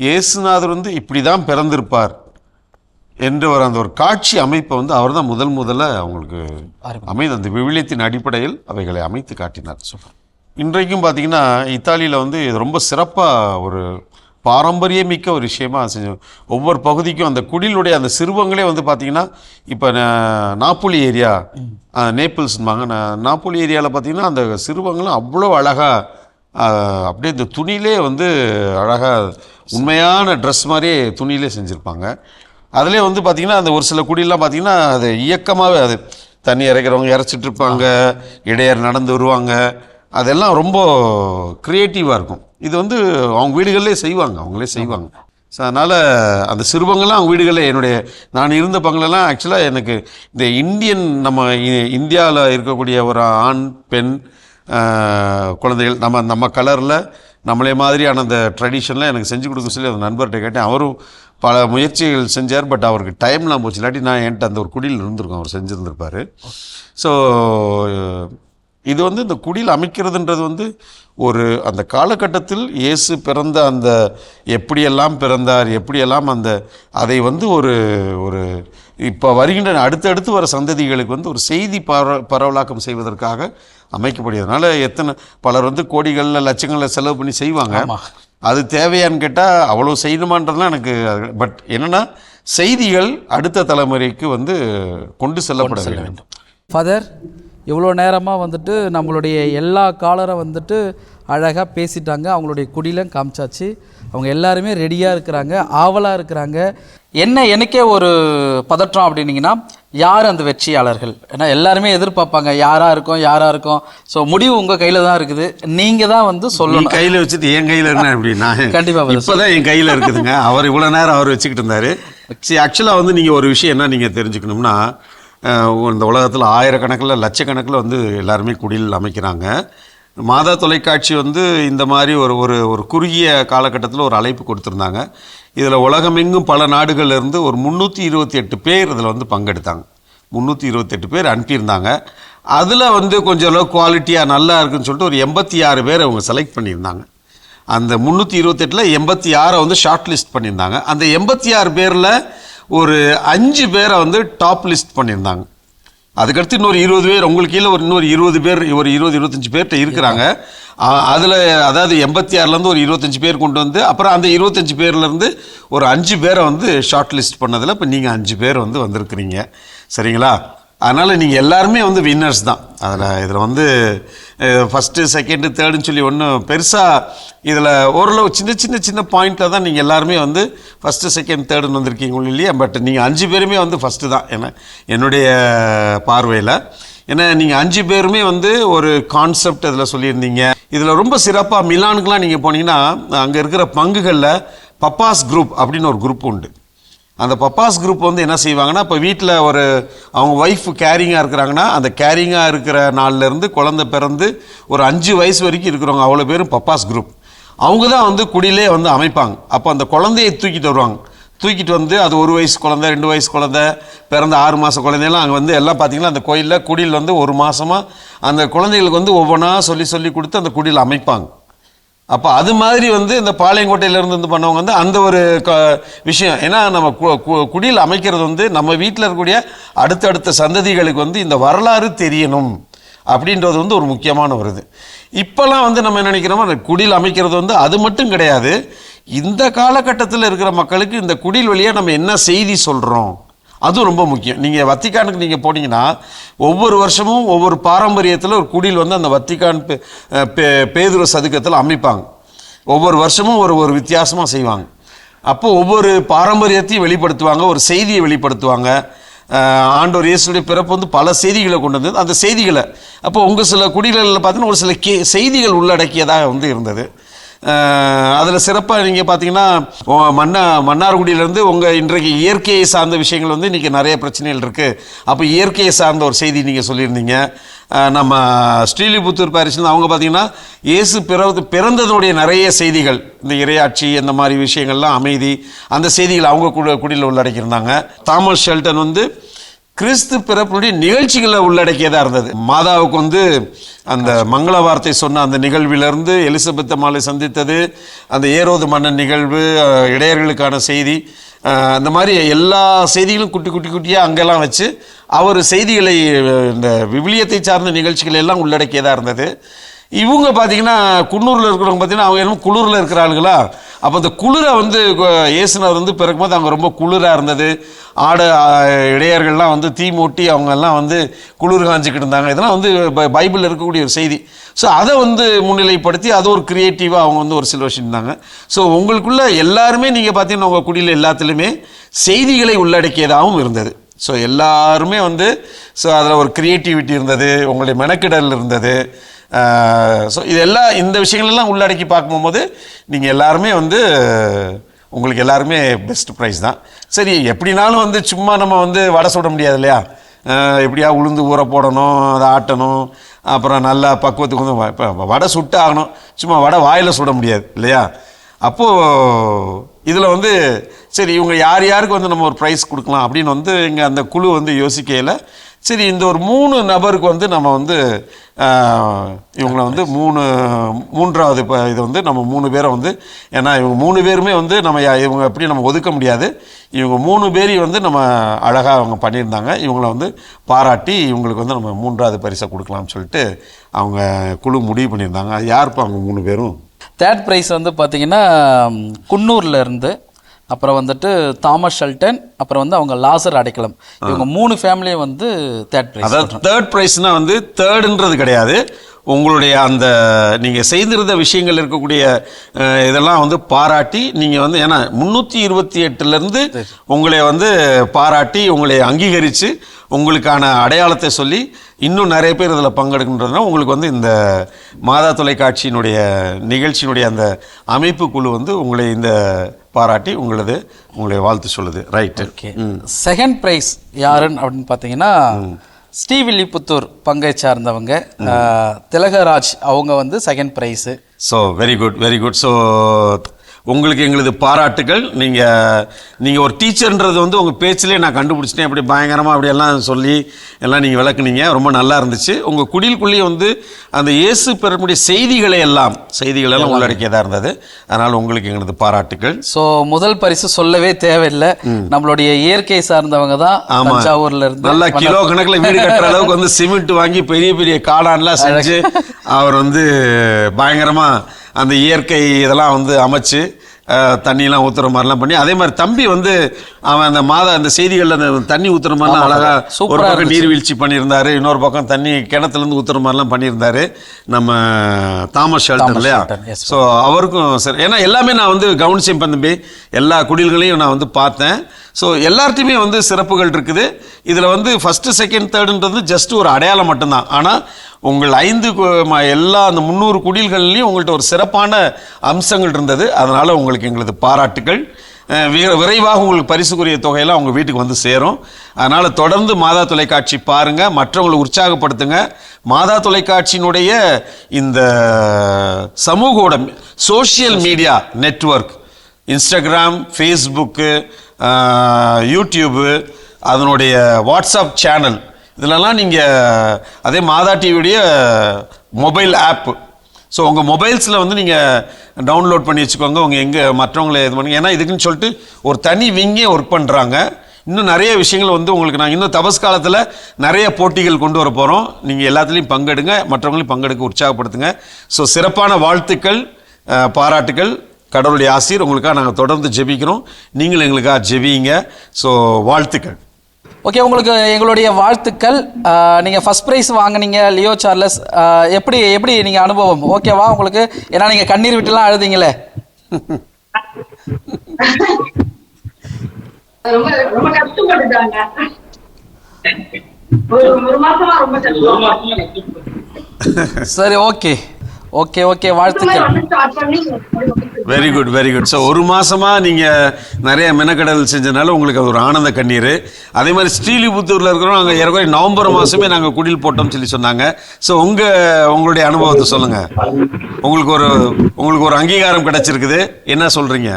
இயேசுநாதர் வந்து இப்படி தான் பிறந்திருப்பார் என்ற அந்த ஒரு காட்சி அமைப்பை வந்து அவர் தான் முதல்ல அவங்களுக்கு அமைந்த அந்த விவிலியத்தின் அடிப்படையில் அவைகளை அமைத்து காட்டினார். இன்றைக்கும் பார்த்தீங்கன்னா இத்தாலியில் வந்து இது ரொம்ப சிறப்பாக ஒரு பாரம்பரியமிக்க ஒரு விஷயமா செஞ்சோம். ஒவ்வொரு பகுதிக்கும் அந்த குடிலுடைய அந்த சிறுவங்களே வந்து பார்த்தீங்கன்னா இப்போ நாப்போலி ஏரியா, நேப்பிள்ஸ்பாங்க, நாப்போலி ஏரியாவில் பார்த்தீங்கன்னா அந்த சிறுவங்களும் அவ்வளோ அழகாக அப்படியே இந்த துணியிலே வந்து அழகாக உண்மையான ட்ரெஸ் மாதிரியே துணியிலே செஞ்சுருப்பாங்க. அதிலே வந்து பார்த்திங்கன்னா அந்த ஒரு சில குடியெல்லாம் பார்த்திங்கன்னா அது இயக்கமாகவே அது தண்ணி இறைக்கிறவங்க இறைச்சிட்டு இருப்பாங்க, இடையர் நடந்து வருவாங்க. அதெல்லாம் ரொம்ப க்ரியேட்டிவாக இருக்கும். இது வந்து அவங்க வீடுகளிலே செய்வாங்க, அவங்களே செய்வாங்க. ஸோ அதனால் அந்த சிறுபங்கள்லாம் அவங்க வீடுகளில் நான் இருந்த பங்களெல்லாம் ஆக்சுவலாக எனக்கு இந்த இந்தியன் நம்ம இந்தியாவில் இருக்கக்கூடிய ஒரு ஆண் பெண் குழந்தைகள் நம்ம கலரில் நம்மளே மாதிரியான அந்த ட்ரெடிஷனில் எனக்கு செஞ்சு கொடுக்க சொல்லி அந்த நண்பர்கிட்ட கேட்டேன். அவரும் பல முயற்சிகள் செஞ்சார். பட் அவருக்கு டைம்லாம் போச்சு. இல்லாட்டி நான் என்கிட்ட அந்த ஒரு குடியில் இருந்திருக்கோம், அவர் செஞ்சுருந்துருப்பார். ஸோ இது வந்து இந்த குடியில் அமைக்கிறதுன்றது வந்து ஒரு அந்த காலகட்டத்தில் இயேசு பிறந்த அந்த எப்படியெல்லாம் பிறந்தார், எப்படியெல்லாம் அதை வந்து ஒரு இப்போ வருகின்ற அடுத்தடுத்து வர சந்ததிகளுக்கு வந்து ஒரு செய்தி பரவலாக்கம் செய்வதற்காக அமைக்கப்படுகிறதுனால பலர் வந்து கோடிகளில் லட்சங்களில் செலவு பண்ணி செய்வாங்க. அது தேவையான்னு கேட்டால் அவ்வளோ செய்யணுமான்றதுலாம் எனக்கு. பட் என்னென்னா செய்திகள் அடுத்த தலைமுறைக்கு வந்து கொண்டு செல்லப்பட வேண்டும். ஃபாதர், இவ்வளோ நேரமாக வந்துட்டு நம்மளுடைய எல்லா காலரை வந்துட்டு அழகாக பேசிட்டாங்க. அவங்களுடைய குடியிலும் காமிச்சாச்சு. அவங்க எல்லாருமே ரெடியாக இருக்கிறாங்க, ஆவலாக இருக்கிறாங்க. எனக்கே ஒரு பதற்றம் அப்படின்னீங்கன்னா, யார் அந்த வெற்றியாளர்கள்? ஏன்னா எல்லாருமே எதிர்பார்ப்பாங்க யாராக இருக்கும். ஸோ முடிவு உங்கள் கையில் தான் இருக்குது. நீங்கள் தான் வந்து சொல்லணும். கையில் வச்சுட்டு என் கையில் என்ன அப்படின்னா கண்டிப்பாக இப்போ தான் என் கையில் இருக்குதுங்க. அவர் இவ்வளோ நேரம் அவர் வச்சுக்கிட்டு இருந்தார். ஆக்சுவலாக வந்து நீங்கள் ஒரு விஷயம் என்ன நீங்கள் தெரிஞ்சுக்கணும்னா, இந்த உலகத்தில் ஆயிரக்கணக்கில் லட்சக்கணக்கில் வந்து எல்லாருமே குடில் அமைக்கிறாங்க. மாதா தொலைக்காட்சி வந்து இந்த மாதிரி ஒரு குறுகிய காலகட்டத்தில் ஒரு அழைப்பு கொடுத்துருந்தாங்க. இதில் உலகமெங்கும் பல நாடுகள்லேருந்து ஒரு 328 பேர் இதில் வந்து பங்கெடுத்தாங்க. 328 பேர் அனுப்பியிருந்தாங்க. அதில் வந்து கொஞ்சம் அளவு குவாலிட்டியாக நல்லா இருக்குன்னு சொல்லிட்டு ஒரு 86 பேர் அவங்க செலக்ட் பண்ணியிருந்தாங்க. அந்த 328ல் 86 வந்து ஷார்ட் லிஸ்ட் பண்ணியிருந்தாங்க. அந்த 86 பேரில் ஒரு 5 பேரை வந்து டாப் லிஸ்ட் பண்ணியிருந்தாங்க. அதுக்கடுத்து இன்னொரு 20 பேர், உங்களுக்கு கீழே இன்னொரு 20 பேர், ஒரு 20-25 பேர்கிட்ட இருக்கிறாங்க. அதில் அதாவது 86லேருந்து ஒரு 25 பேர் கொண்டு வந்து அப்புறம் அந்த 25 பேர்லேருந்து ஒரு 5 பேரை வந்து ஷார்ட் லிஸ்ட் பண்ணதில் இப்போ நீங்கள் 5 பேர் வந்து வந்திருக்கிறீங்க. சரிங்களா? அதனால் நீங்கள் எல்லாருமே வந்து வின்னர்ஸ் தான். இதில் வந்து ஃபஸ்ட்டு செகண்டு தேர்டுன்னு சொல்லி ஒன்றும் பெருசாக இதில் ஓரளவு சின்ன பாயிண்ட்டில் தான் நீங்கள் எல்லாருமே வந்து ஃபஸ்ட்டு செகண்ட் தேர்டுன்னு வந்திருக்கீங்க இல்லையா? பட் நீங்கள் 5 பேருமே வந்து ஃபஸ்ட்டு தான் என்னுடைய பார்வையில். ஏன்னா நீங்கள் 5 பேருமே வந்து ஒரு கான்செப்ட் இதில் சொல்லியிருந்தீங்க. இதில் ரொம்ப சிறப்பாக மிலானுக்கெலாம் நீங்கள் போனீங்கன்னா அங்கே இருக்கிற பங்குகளில் பப்பாஸ் குரூப் அப்படின்னு ஒரு குரூப் உண்டு. அந்த பப்பாஸ் குரூப் வந்து என்ன செய்வாங்கன்னா, இப்போ வீட்டில் அவங்க ஒய்ஃப் கேரிங்காக இருக்கிறாங்கன்னா அந்த கேரிங்காக இருக்கிற நாள்லேருந்து குழந்தை பிறந்து ஒரு 5 வயசு வரைக்கும் இருக்கிறவங்க அவ்வளோ பேரும் பப்பாஸ் குரூப். அவங்க தான் வந்து குடியிலே வந்து அமைப்பாங்க. அப்போ அந்த குழந்தையை தூக்கிட்டு வருவாங்க. தூக்கிட்டு வந்து அது 1 வயசு குழந்தை, 2 வயசு குழந்தை, பிறந்த 6 மாத குழந்தையெல்லாம் அங்கே வந்து எல்லாம் பார்த்திங்கன்னா அந்த கோயிலில் குடியில் வந்து 1 மாதமாக அந்த குழந்தைகளுக்கு வந்து ஒவ்வொன்றா சொல்லி கொடுத்து அந்த குடியில் அமைப்பாங்க. அப்போ அது மாதிரி வந்து இந்த பாளையங்கோட்டையிலேருந்து வந்து பண்ணவங்க வந்து அந்த ஒரு விஷயம். ஏன்னா நம்ம குடியில் அமைக்கிறது வந்து நம்ம வீட்டில் இருக்கக்கூடிய அடுத்தடுத்த சந்ததிகளுக்கு வந்து இந்த வரலாறு தெரியணும் அப்படின்றது வந்து ஒரு முக்கியமான ஒரு இது. இப்போல்லாம் வந்து நம்ம என்ன நினைக்கிறோமோ, அந்த குடியில் அமைக்கிறது வந்து அது மட்டும் கிடையாது. இந்த காலகட்டத்தில் இருக்கிற மக்களுக்கு இந்த குடில் வழியாக நம்ம என்ன செய்தி சொல்கிறோம் அதுவும் ரொம்ப முக்கியம். நீங்கள் வத்திக்கானுக்கு நீங்கள் போனீங்கன்னா ஒவ்வொரு வருஷமும் ஒவ்வொரு பாரம்பரியத்தில் ஒரு குடில் வந்து அந்த வத்திக்கான் பேதுரு சதுக்கத்தில் அமைப்பாங்க. ஒவ்வொரு வருஷமும் ஒரு வித்தியாசமாக செய்வாங்க. அப்போ ஒவ்வொரு பாரம்பரியத்தையும் வெளிப்படுத்துவாங்க, ஒரு செய்தியை வெளிப்படுத்துவாங்க. ஆண்டவர் இயேசுடைய பிறப்பு வந்து பல செய்திகளை கொண்டு வந்தது. அந்த செய்திகளை அப்போ உங்கள் சில குடிகளில் பார்த்தீங்கன்னா ஒரு சில செய்திகள் உள்ளடக்கியதாக வந்து இருந்தது. அதில் சிறப்பாக நீங்கள் பார்த்தீங்கன்னா மன்னார்குடியிலேருந்து உங்கள் இன்றைக்கு இயற்கையை சார்ந்த விஷயங்கள் வந்து இன்றைக்கி நிறைய பிரச்சனைகள் இருக்குது. அப்போ இயற்கையை சார்ந்த ஒரு செய்தி நீங்கள் சொல்லியிருந்தீங்க. நம்ம ஸ்ரீலிபுத்தூர் பாரிஸ்ல அவங்க பார்த்தீங்கன்னா இயேசு பிறந்ததனுடைய நிறைய செய்திகள், இந்த இறையாட்சி அந்த மாதிரி விஷயங்கள்லாம், அமைதி, அந்த செய்திகள் அவங்க குடியில் உள்ளடக்கியிருந்தாங்க. தாமஸ் ஷெல்டன் வந்து கிறிஸ்து பிறப்புடைய நிகழ்ச்சிகளை உள்ளடக்கியதாக இருந்தது. மாதாவுக்கு வந்து அந்த மங்கள வார்த்தை சொன்ன அந்த நிகழ்விலிருந்து எலிசபெத் அம்மாளை சந்தித்தது, அந்த ஏரோது மன்னன் நிகழ்வு, இடையர்களுக்கான செய்தி, அந்த மாதிரி எல்லா செய்திகளும் குட்டியாக அங்கெல்லாம் வச்சு அவர் செய்திகளை இந்த விவிலியத்தை சார்ந்த நிகழ்ச்சிகள் எல்லாம் உள்ளடக்கியதாக இருந்தது. இவங்க பார்த்தீங்கன்னா குன்னூரில் இருக்கிறவங்க பார்த்தீங்கன்னா அவங்க என்ன குளிரில் இருக்கிற ஆளுங்களா. அப்போ அந்த குளிரை வந்து இயேசுநாதர் வந்து பிறக்கும்போது அவங்க ரொம்ப குளிராக இருந்தது. இடையர்கள்லாம் வந்து தீ மூட்டி அவங்கெல்லாம் வந்து குளிர் காஞ்சிக்கிட்டு இருந்தாங்க. இதெல்லாம் வந்து பைபிளில் இருக்கக்கூடிய ஒரு செய்தி. ஸோ அதை வந்து முன்னிலைப்படுத்தி அதை ஒரு க்ரியேட்டிவாக அவங்க வந்து ஒரு சில விஷயம் இருந்தாங்க. ஸோ உங்களுக்குள்ள எல்லாருமே நீங்கள் பார்த்தீங்கன்னா உங்கள் குடியில் எல்லாத்துலேயுமே செய்திகளை உள்ளடக்கியதாகவும் இருந்தது. ஸோ எல்லாருமே வந்து ஸோ அதில் ஒரு க்ரியேட்டிவிட்டி இருந்தது, உங்களுடைய மெனக்கிடல் இருந்தது. ஸோ இதெல்லாம் இந்த விஷயங்களெல்லாம் உள்ளடக்கி பார்க்கும்போது நீங்கள் எல்லாருமே வந்து உங்களுக்கு எல்லாருமே பெஸ்ட் ப்ரைஸ் தான். சரி, எப்படினாலும் வந்து சும்மா நம்ம வந்து வடை சுட முடியாது இல்லையா? எப்படியா உளுந்து ஊற போடணும், அதை ஆட்டணும், அப்புறம் நல்லா பக்குவத்துக்கு வந்து இப்போ வடை சுட்டு ஆகணும். சும்மா வடை வாயில் சுட முடியாது இல்லையா? அப்போது இதில் வந்து சரி இவங்க யார் யாருக்கு வந்து நம்ம ஒரு ப்ரைஸ் கொடுக்கலாம் அப்படின்னு வந்து இங்கே அந்த குழு வந்து யோசிக்கையில் சரி இந்த ஒரு 3 நபருக்கு வந்து நம்ம வந்து இவங்களை வந்து மூன்றாவது இப்போ இது வந்து நம்ம 3 பேரை வந்து ஏன்னா இவங்க 3 பேருமே வந்து நம்ம இவங்க எப்படி நம்ம ஒதுக்க முடியாது. இவங்க 3 பேரையும் வந்து நம்ம அழகாக அவங்க பண்ணியிருந்தாங்க. இவங்களை வந்து பாராட்டி இவங்களுக்கு வந்து நம்ம 3வது பரிசை கொடுக்கலாம்னு சொல்லிட்டு அவங்க குழு முடிவு பண்ணியிருந்தாங்க. அது யாருப்பா அவங்க 3 பேரும்? தேர்ட் ப்ரைஸ் வந்து பார்த்தீங்கன்னா குன்னூர்ல இருந்து, அப்புறம் வந்துட்டு தாமஸ் ஷெல்டன், அப்புறம் வந்து அவங்க லாசர் அடைக்கலம். இவங்க 3 ஃபேமிலியும் வந்து தேர்ட் ப்ரைஸ். அதாவது தேர்ட் ப்ரைஸ்னா வந்து தேர்டுன்றது கிடையாது, உங்களுடைய அந்த நீங்கள் செய்திருந்த விஷயங்கள் இருக்கக்கூடிய இதெல்லாம் வந்து பாராட்டி நீங்கள் வந்து ஏன்னா 328லேருந்து உங்களை வந்து பாராட்டி உங்களை அங்கீகரித்து உங்களுக்கான அடையாளத்தை சொல்லி இன்னும் நிறைய பேர் இதில் பங்கெடுக்கின்றதுனா உங்களுக்கு வந்து இந்த மாதா தொலைக்காட்சியினுடைய நிகழ்ச்சியினுடைய அந்த அமைப்பு குழு வந்து உங்களை இந்த பாராட்டி உங்களுடைய வாழ்த்து சொல்லுது. ரைட்டு. ஓகே. செகண்ட் ப்ரைஸ் யாருன்னு அப்படின்னு பார்த்தீங்கன்னா ஸ்ரீவில்லிபுத்தூர் பங்கை சார்ந்தவங்க திலகராஜ், அவங்க வந்து second prize. So very good, very good. So உங்களுக்கு எங்களது பாராட்டுகள். நீங்கள் ஒரு டீச்சர்ன்றது வந்து உங்கள் பேச்சிலே நான் கண்டுபிடிச்சிட்டேன். அப்படி பயங்கரமாக அப்படியெல்லாம் சொல்லி எல்லாம் நீங்கள் விளக்குனீங்க, ரொம்ப நல்லா இருந்துச்சு. உங்கள் குடிலுக்குள்ளேயே வந்து அந்த இயேசு பெறக்கூடிய செய்திகள் எல்லாம் உள்ளடக்கியதாக இருந்தது. அதனால் உங்களுக்கு எங்களது பாராட்டுகள். ஸோ முதல் பரிசு சொல்லவே தேவையில்லை, நம்மளுடைய இயற்கை சார்ந்தவங்க தான். தஞ்சாவூர்ல இருந்து நல்லா கிலோ கணக்கில் வீடு கட்டுற அளவுக்கு வந்து சிமெண்ட் வாங்கி பெரிய பெரிய காளான்லாம் செஞ்சு அவர் வந்து பயங்கரமாக அந்த இயற்கை இதெல்லாம் வந்து அமைச்சு தண்ணியெல்லாம் ஊற்றுற மாதிரிலாம் பண்ணி, அதே மாதிரி தம்பி வந்து அவன் அந்த செய்திகளில் அந்த தண்ணி ஊற்றுற மாதிரிலாம் அழகாக ஒரு பக்கம் நீர்வீழ்ச்சி பண்ணியிருந்தாரு, இன்னொரு பக்கம் தண்ணி கிணத்துலேருந்து ஊற்றுற மாதிரிலாம் பண்ணியிருந்தாரு நம்ம தாமஸ் ஷெல்டன் இல்லையா? ஸோ அவருக்கும் சரி, ஏன்னா எல்லாமே நான் வந்து கவனிச்சேன் தம்பி, எல்லா குடில்களையும் நான் வந்து பார்த்தேன். ஸோ எல்லார்ட்டையுமே வந்து சிறப்புகள் இருக்குது. இதில் வந்து ஃபஸ்ட்டு செகண்ட் தேர்டுன்றது ஜஸ்ட் ஒரு அடையாளம் மட்டும்தான். ஆனால் உங்கள் 5 எல்லா அந்த 300 குடில்கள்லையும் உங்கள்கிட்ட ஒரு சிறப்பான அம்சங்கள் இருந்தது. அதனால் உங்களுக்கு எங்களது பாராட்டுகள். விரைவாக உங்களுக்கு பரிசுக்குரிய தொகையெல்லாம் உங்கள் வீட்டுக்கு வந்து சேரும். அதனால் தொடர்ந்து மாதா தொலைக்காட்சி பாருங்கள், மற்றவங்களை உற்சாகப்படுத்துங்க. மாதா தொலைக்காட்சியினுடைய இந்த சமூக ஊடகம் social media network, Instagram, Facebook, YouTube, அதனுடைய வாட்ஸ்அப் சேனல், இதிலெல்லாம் நீங்கள் அதே மாதா டிவியுடைய மொபைல் ஆப்பு, ஸோ உங்கள் மொபைல்ஸில் வந்து நீங்கள் டவுன்லோட் பண்ணி வச்சுக்கோங்க. உங்கள் எங்கே மற்றவங்களை இது பண்ணுங்க. ஏன்னா இதுக்குன்னு சொல்லிட்டு ஒரு தனி விங்கே ஒர்க் பண்ணுறாங்க. இன்னும் நிறைய விஷயங்கள் வந்து உங்களுக்கு நாங்கள் இன்னும் தபஸ் காலத்தில் நிறைய போட்டிகள் கொண்டு வர போகிறோம். நீங்கள் எல்லாத்துலேயும் பங்கெடுங்க, மற்றவங்களையும் பங்கெடுக்க உற்சாகப்படுத்துங்க. ஸோ சிறப்பான வாழ்த்துக்கள், பாராட்டுகள், கடவுளுடைய ஆசீர் உங்களுக்காக நாங்கள் தொடர்ந்து ஜெபிக்கிறோம். நீங்கள் எங்களுக்காக ஜெபிங்க. ஸோ வாழ்த்துக்கள். ஓகே, உங்களுக்கு எங்களுடைய வாழ்த்துக்கள். நீங்கள் ஃபர்ஸ்ட் ப்ரைஸ் வாங்கினீங்க லியோ சார்லஸ், எப்படி நீங்கள் அனுபவம் ஓகேவா உங்களுக்கு? ஏன்னா நீங்கள் கண்ணீர் விட்டுலாம் அழுதிங்களே. ரொம்ப கஷ்டப்பட்டுட்டாங்க. ஒரு மாசமா ரொம்ப சரி, ஓகே ஓகே ஓகே, வாழ்த்துக்கள். Very good, very good. So ஒரு மாதமாக நீங்கள் நிறைய மெனக்கடல் செஞ்சதுனால உங்களுக்கு அது ஒரு ஆனந்த கண்ணீர். அதே மாதிரி ஸ்ரீலிபுத்தூரில் இருக்கிறோம், நாங்கள் ஏற்கனவே நவம்பர் மாதமே நாங்கள் குடில் போட்டோம்னு சொல்லி சொன்னாங்க. ஸோ உங்களுடைய அனுபவத்தை சொல்லுங்கள். உங்களுக்கு ஒரு அங்கீகாரம் கிடைச்சிருக்குது, என்ன சொல்கிறீங்க?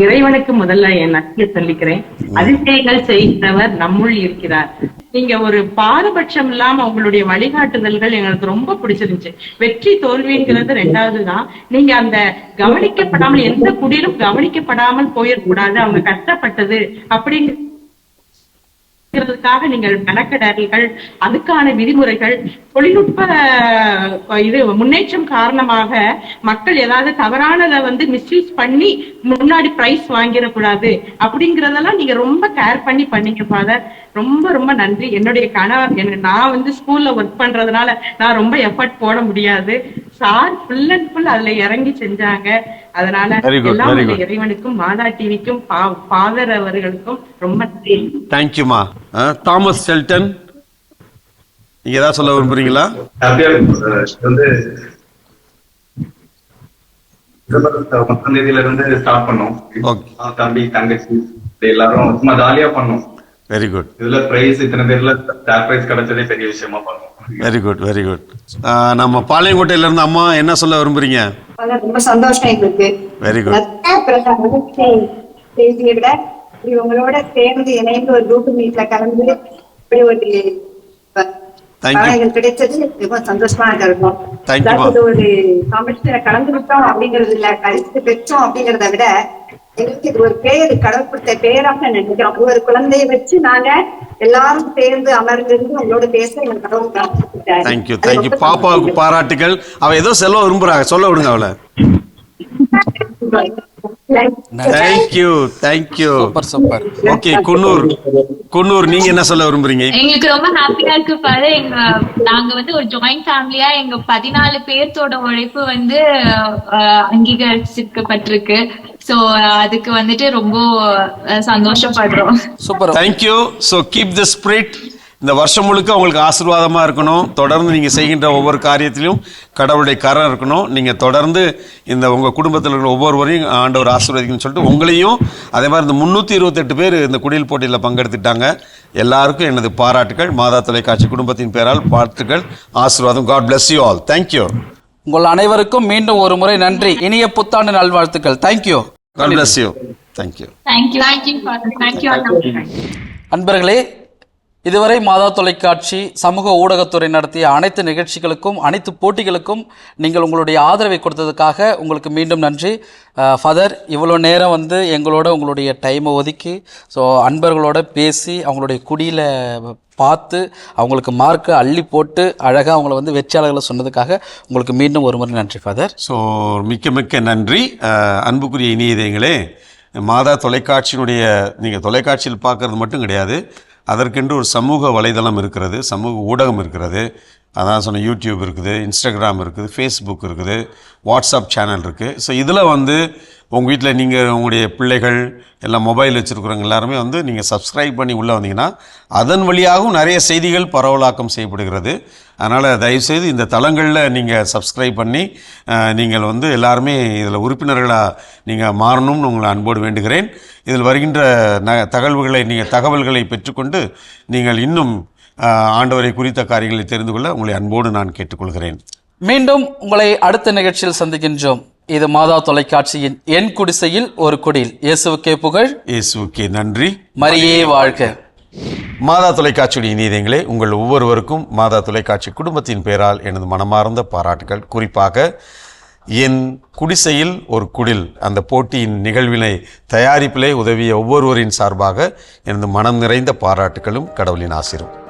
இறைவனுக்கு முதல்ல என் நன்றி சொல்லிக்கிறேன். அதிசயங்கள் செய்கிறவர் நம்முள் இருக்கிறார். நீங்க ஒரு பாரபட்சம் இல்லாம உங்களுடைய வழிகாட்டுதல்கள் எங்களுக்கு ரொம்ப பிடிச்சிருந்துச்சு. வெற்றி தோல்விங்கிறது 2வது தான். நீங்க அந்த கவனிக்கப்படாமல் எந்த குடிலும் கவனிக்கப்படாமல் போயிடக்கூடாது, அவங்க கஷ்டப்பட்டது அப்படிங்கிற இருக்கிறதுக்காக நீங்கள் மெனக்கெடர்கள், அதுக்கான விதிமுறைகள், தொழில்நுட்ப இது முன்னேற்றம் காரணமாக மக்கள் ஏதாவது தவறானதை வந்து மிஸ்யூஸ் பண்ணி முன்னாடி பிரைஸ் வாங்கிடக்கூடாது அப்படிங்கறதெல்லாம் நீங்க ரொம்ப கேர் பண்ணி பண்ணீங்க ஃபாதர். ரொம்ப ரொம்ப நன்றி. என்னுடைய கணவர், நான் வந்து ஸ்கூல்ல ஒர்க் பண்றதுனால நான் ரொம்ப எஃபர்ட் போட முடியாது. சார் ஃபுல் அண்ட் ஃபுல் அதுல இறங்கி செஞ்சாங்க. அதனால எல்லாம் இறைவனுக்கும் மாதா டிவிக்கும் ஃபாதர் அவர்களுக்கும் ரொம்ப நன்றி. தேங்க்யூமா. தாமஸ் ஷெல்டன், நீங்க ஏதாவது சொல்ல விரும்புறீங்களா? வந்து மொத்தம் தேதியில இருந்து ஸ்டார்ட் பண்ணோம். தம்பி தங்கச்சி எல்லாரும் சும்மா ஜாலியா பண்ணோம். Very good. இதுல பிரைஸ் இத்தனை பேர்ல ஸ்டார் பிரைஸ் கிடைச்சதே பெரிய விஷயமா பண்ணோம். Very good, very good. நம்ம பாளையங்கோட்டையில இருந்து அம்மா என்ன சொல்ல விரும்புறீங்க? ரொம்ப சந்தோஷம் எங்களுக்கு. Very good. செய்தியை விட இவங்களோட சேர்ந்து இணைந்து ஒரு குரூப் மீட்ல கலந்து இப்படி ஒரு கிடைச்சது ரொம்ப சந்தோஷமா இருக்கும். ஒரு காம்படிஷன்ல கலந்துவிட்டோம் அப்படிங்கறது இல்ல, பரிசு பெற்றோம் அப்படிங்கறத விட எங்களுக்கு இது ஒரு பேரு, கடவுள் கொடுத்த பேராக நினைக்கிறோம். ஒரு குழந்தையை வச்சு நாங்க எல்லாரும் சேர்ந்து அமர்ந்திருந்து உங்களோட பேச எங்களுக்கு கடவுள். Thank you, thank you. பாப்பாவுக்கு பாராட்டுகள். அவ ஏதோ சொல்ல விரும்புறாங்க, சொல்ல விடுங்க அவளை. Thank you, thank you. Super super. Okay, Coonoor நீங்க என்ன சொல்ல விரும்புறீங்க? எங்களுக்கு ரொம்ப ஹாப்பியா இருக்கு பாரு. நாங்க வந்து ஒரு ஜாயிண்ட் ஃபேமிலியா எங்க 14 பேர்த்தோட உழைப்பு வந்து அங்கீகரிக்கப்பட்டிருக்கு. சோ அதுக்கு வந்துட்டு ரொம்ப சந்தோஷப்படுறோம். Super. Thank you. So keep the spirit. இந்த வருஷம் முழுக்க உங்களுக்கு ஆசீர்வாதமா இருக்கணும். தொடர்ந்து நீங்க செய்கின்ற ஒவ்வொரு காரியத்திலும் கடவுளுடைய கரம் இருக்கணும். நீங்க தொடர்ந்து இந்த உங்க குடும்பத்தில் இருக்கிற ஒவ்வொருவரையும் ஆண்டவர் ஆசீர்வதிக்கணும்னு சொல்லிட்டு உங்களையும் அதே மாதிரி இந்த 328 பேர் இந்த குடில் போட்டியில் பங்கெடுத்துட்டாங்க. எல்லாருக்கும் எனது பாராட்டுகள். மாதா தொலைக்காட்சி குடும்பத்தின் பேரால் வாழ்த்துக்கள், ஆசீர்வாதம். God bless you all. Thank you. உங்கள் அனைவருக்கும் மீண்டும் ஒரு முறை நன்றி. இனிய புத்தாண்டு நல்வாழ்த்துக்கள். Thank you. God bless you. Thank you. அன்பர்களே, இதுவரை மாதா தொலைக்காட்சி சமூக ஊடகத்துறை நடத்திய அனைத்து நிகழ்ச்சிகளுக்கும் அனைத்து போட்டிகளுக்கும் நீங்கள் உங்களுடைய ஆதரவை கொடுத்ததுக்காக உங்களுக்கு மீண்டும் நன்றி. ஃபாதர், இவ்வளோ நேரம் வந்து எங்களோட உங்களுடைய டைமை ஒதுக்கி அன்பர்களோட பேசி அவங்களுடைய குடியில் பார்த்து அவங்களுக்கு மார்க்கை அள்ளி போட்டு அழகாக அவங்கள வந்து வெற்றியாளர்களை சொன்னதுக்காக உங்களுக்கு மீண்டும் ஒரு முறை நன்றி ஃபாதர். ஸோ மிக்க நன்றி. அன்புக்குரிய இனியதயங்களே, மாதா தொலைக்காட்சியினுடைய நீங்கள் தொலைக்காட்சியில் பார்க்குறது மட்டும் கிடையாது, அதற்கென்று ஒரு சமூக வலைதளம் இருக்கிறது, சமூக ஊடகம் இருக்கிறது. அதான் சொன்ன யூடியூப் இருக்குது, இன்ஸ்டாகிராம் இருக்குது, ஃபேஸ்புக் இருக்குது, வாட்ஸ்அப் சேனல் இருக்குது. ஸோ இதில் வந்து உங்கள் வீட்டில் நீங்கள் உங்களுடைய பிள்ளைகள் எல்லாம் மொபைல் வச்சுருக்கிறவங்க எல்லாருமே வந்து நீங்கள் சப்ஸ்கிரைப் பண்ணி உள்ளே வந்தீங்கன்னா அதன் வழியாகவும் நிறைய செய்திகள் பரவலாக்கம் செய்யப்படுகிறது. அதனால் தயவுசெய்து இந்த தளங்களில் நீங்கள் சப்ஸ்கிரைப் பண்ணி நீங்கள் வந்து எல்லாருமே இதில் உறுப்பினர்களாக நீங்கள் மாறணும்னு உங்களை அன்போடு வேண்டுகிறேன். இதில் வருகின்ற தகவல்களை பெற்றுக்கொண்டு நீங்கள் இன்னும் ஆண்டவரை குறித்த காரியங்களை தெரிந்து கொள்ள உங்களை அன்போடு நான் கேட்டுக்கொள்கிறேன். மீண்டும் உங்களை அடுத்த நிகழ்ச்சியில் சந்திக்கின்றோம். இது மாதா தொலைக்காட்சியின் என் குடிசையில் ஒரு குடில். இயேசுவுக்கே புகழ், இயேசுவுக்கே நன்றி, மரியே வாழ்க. மாதா தொலைக்காட்சியுடைய இனியதயங்களே, உங்கள் ஒவ்வொருவருக்கும் மாதா தொலைக்காட்சி குடும்பத்தின் பெயரால் எனது மனமார்ந்த பாராட்டுகள். குறிப்பாக என் குடிசையில் ஒரு குடில் அந்த போட்டியின் நிகழ்வினை தயாரிப்பிலே உதவிய ஒவ்வொருவரின் சார்பாக எனது மனம் நிறைந்த பாராட்டுகளும் கடவுளின் ஆசீர்வாதம்.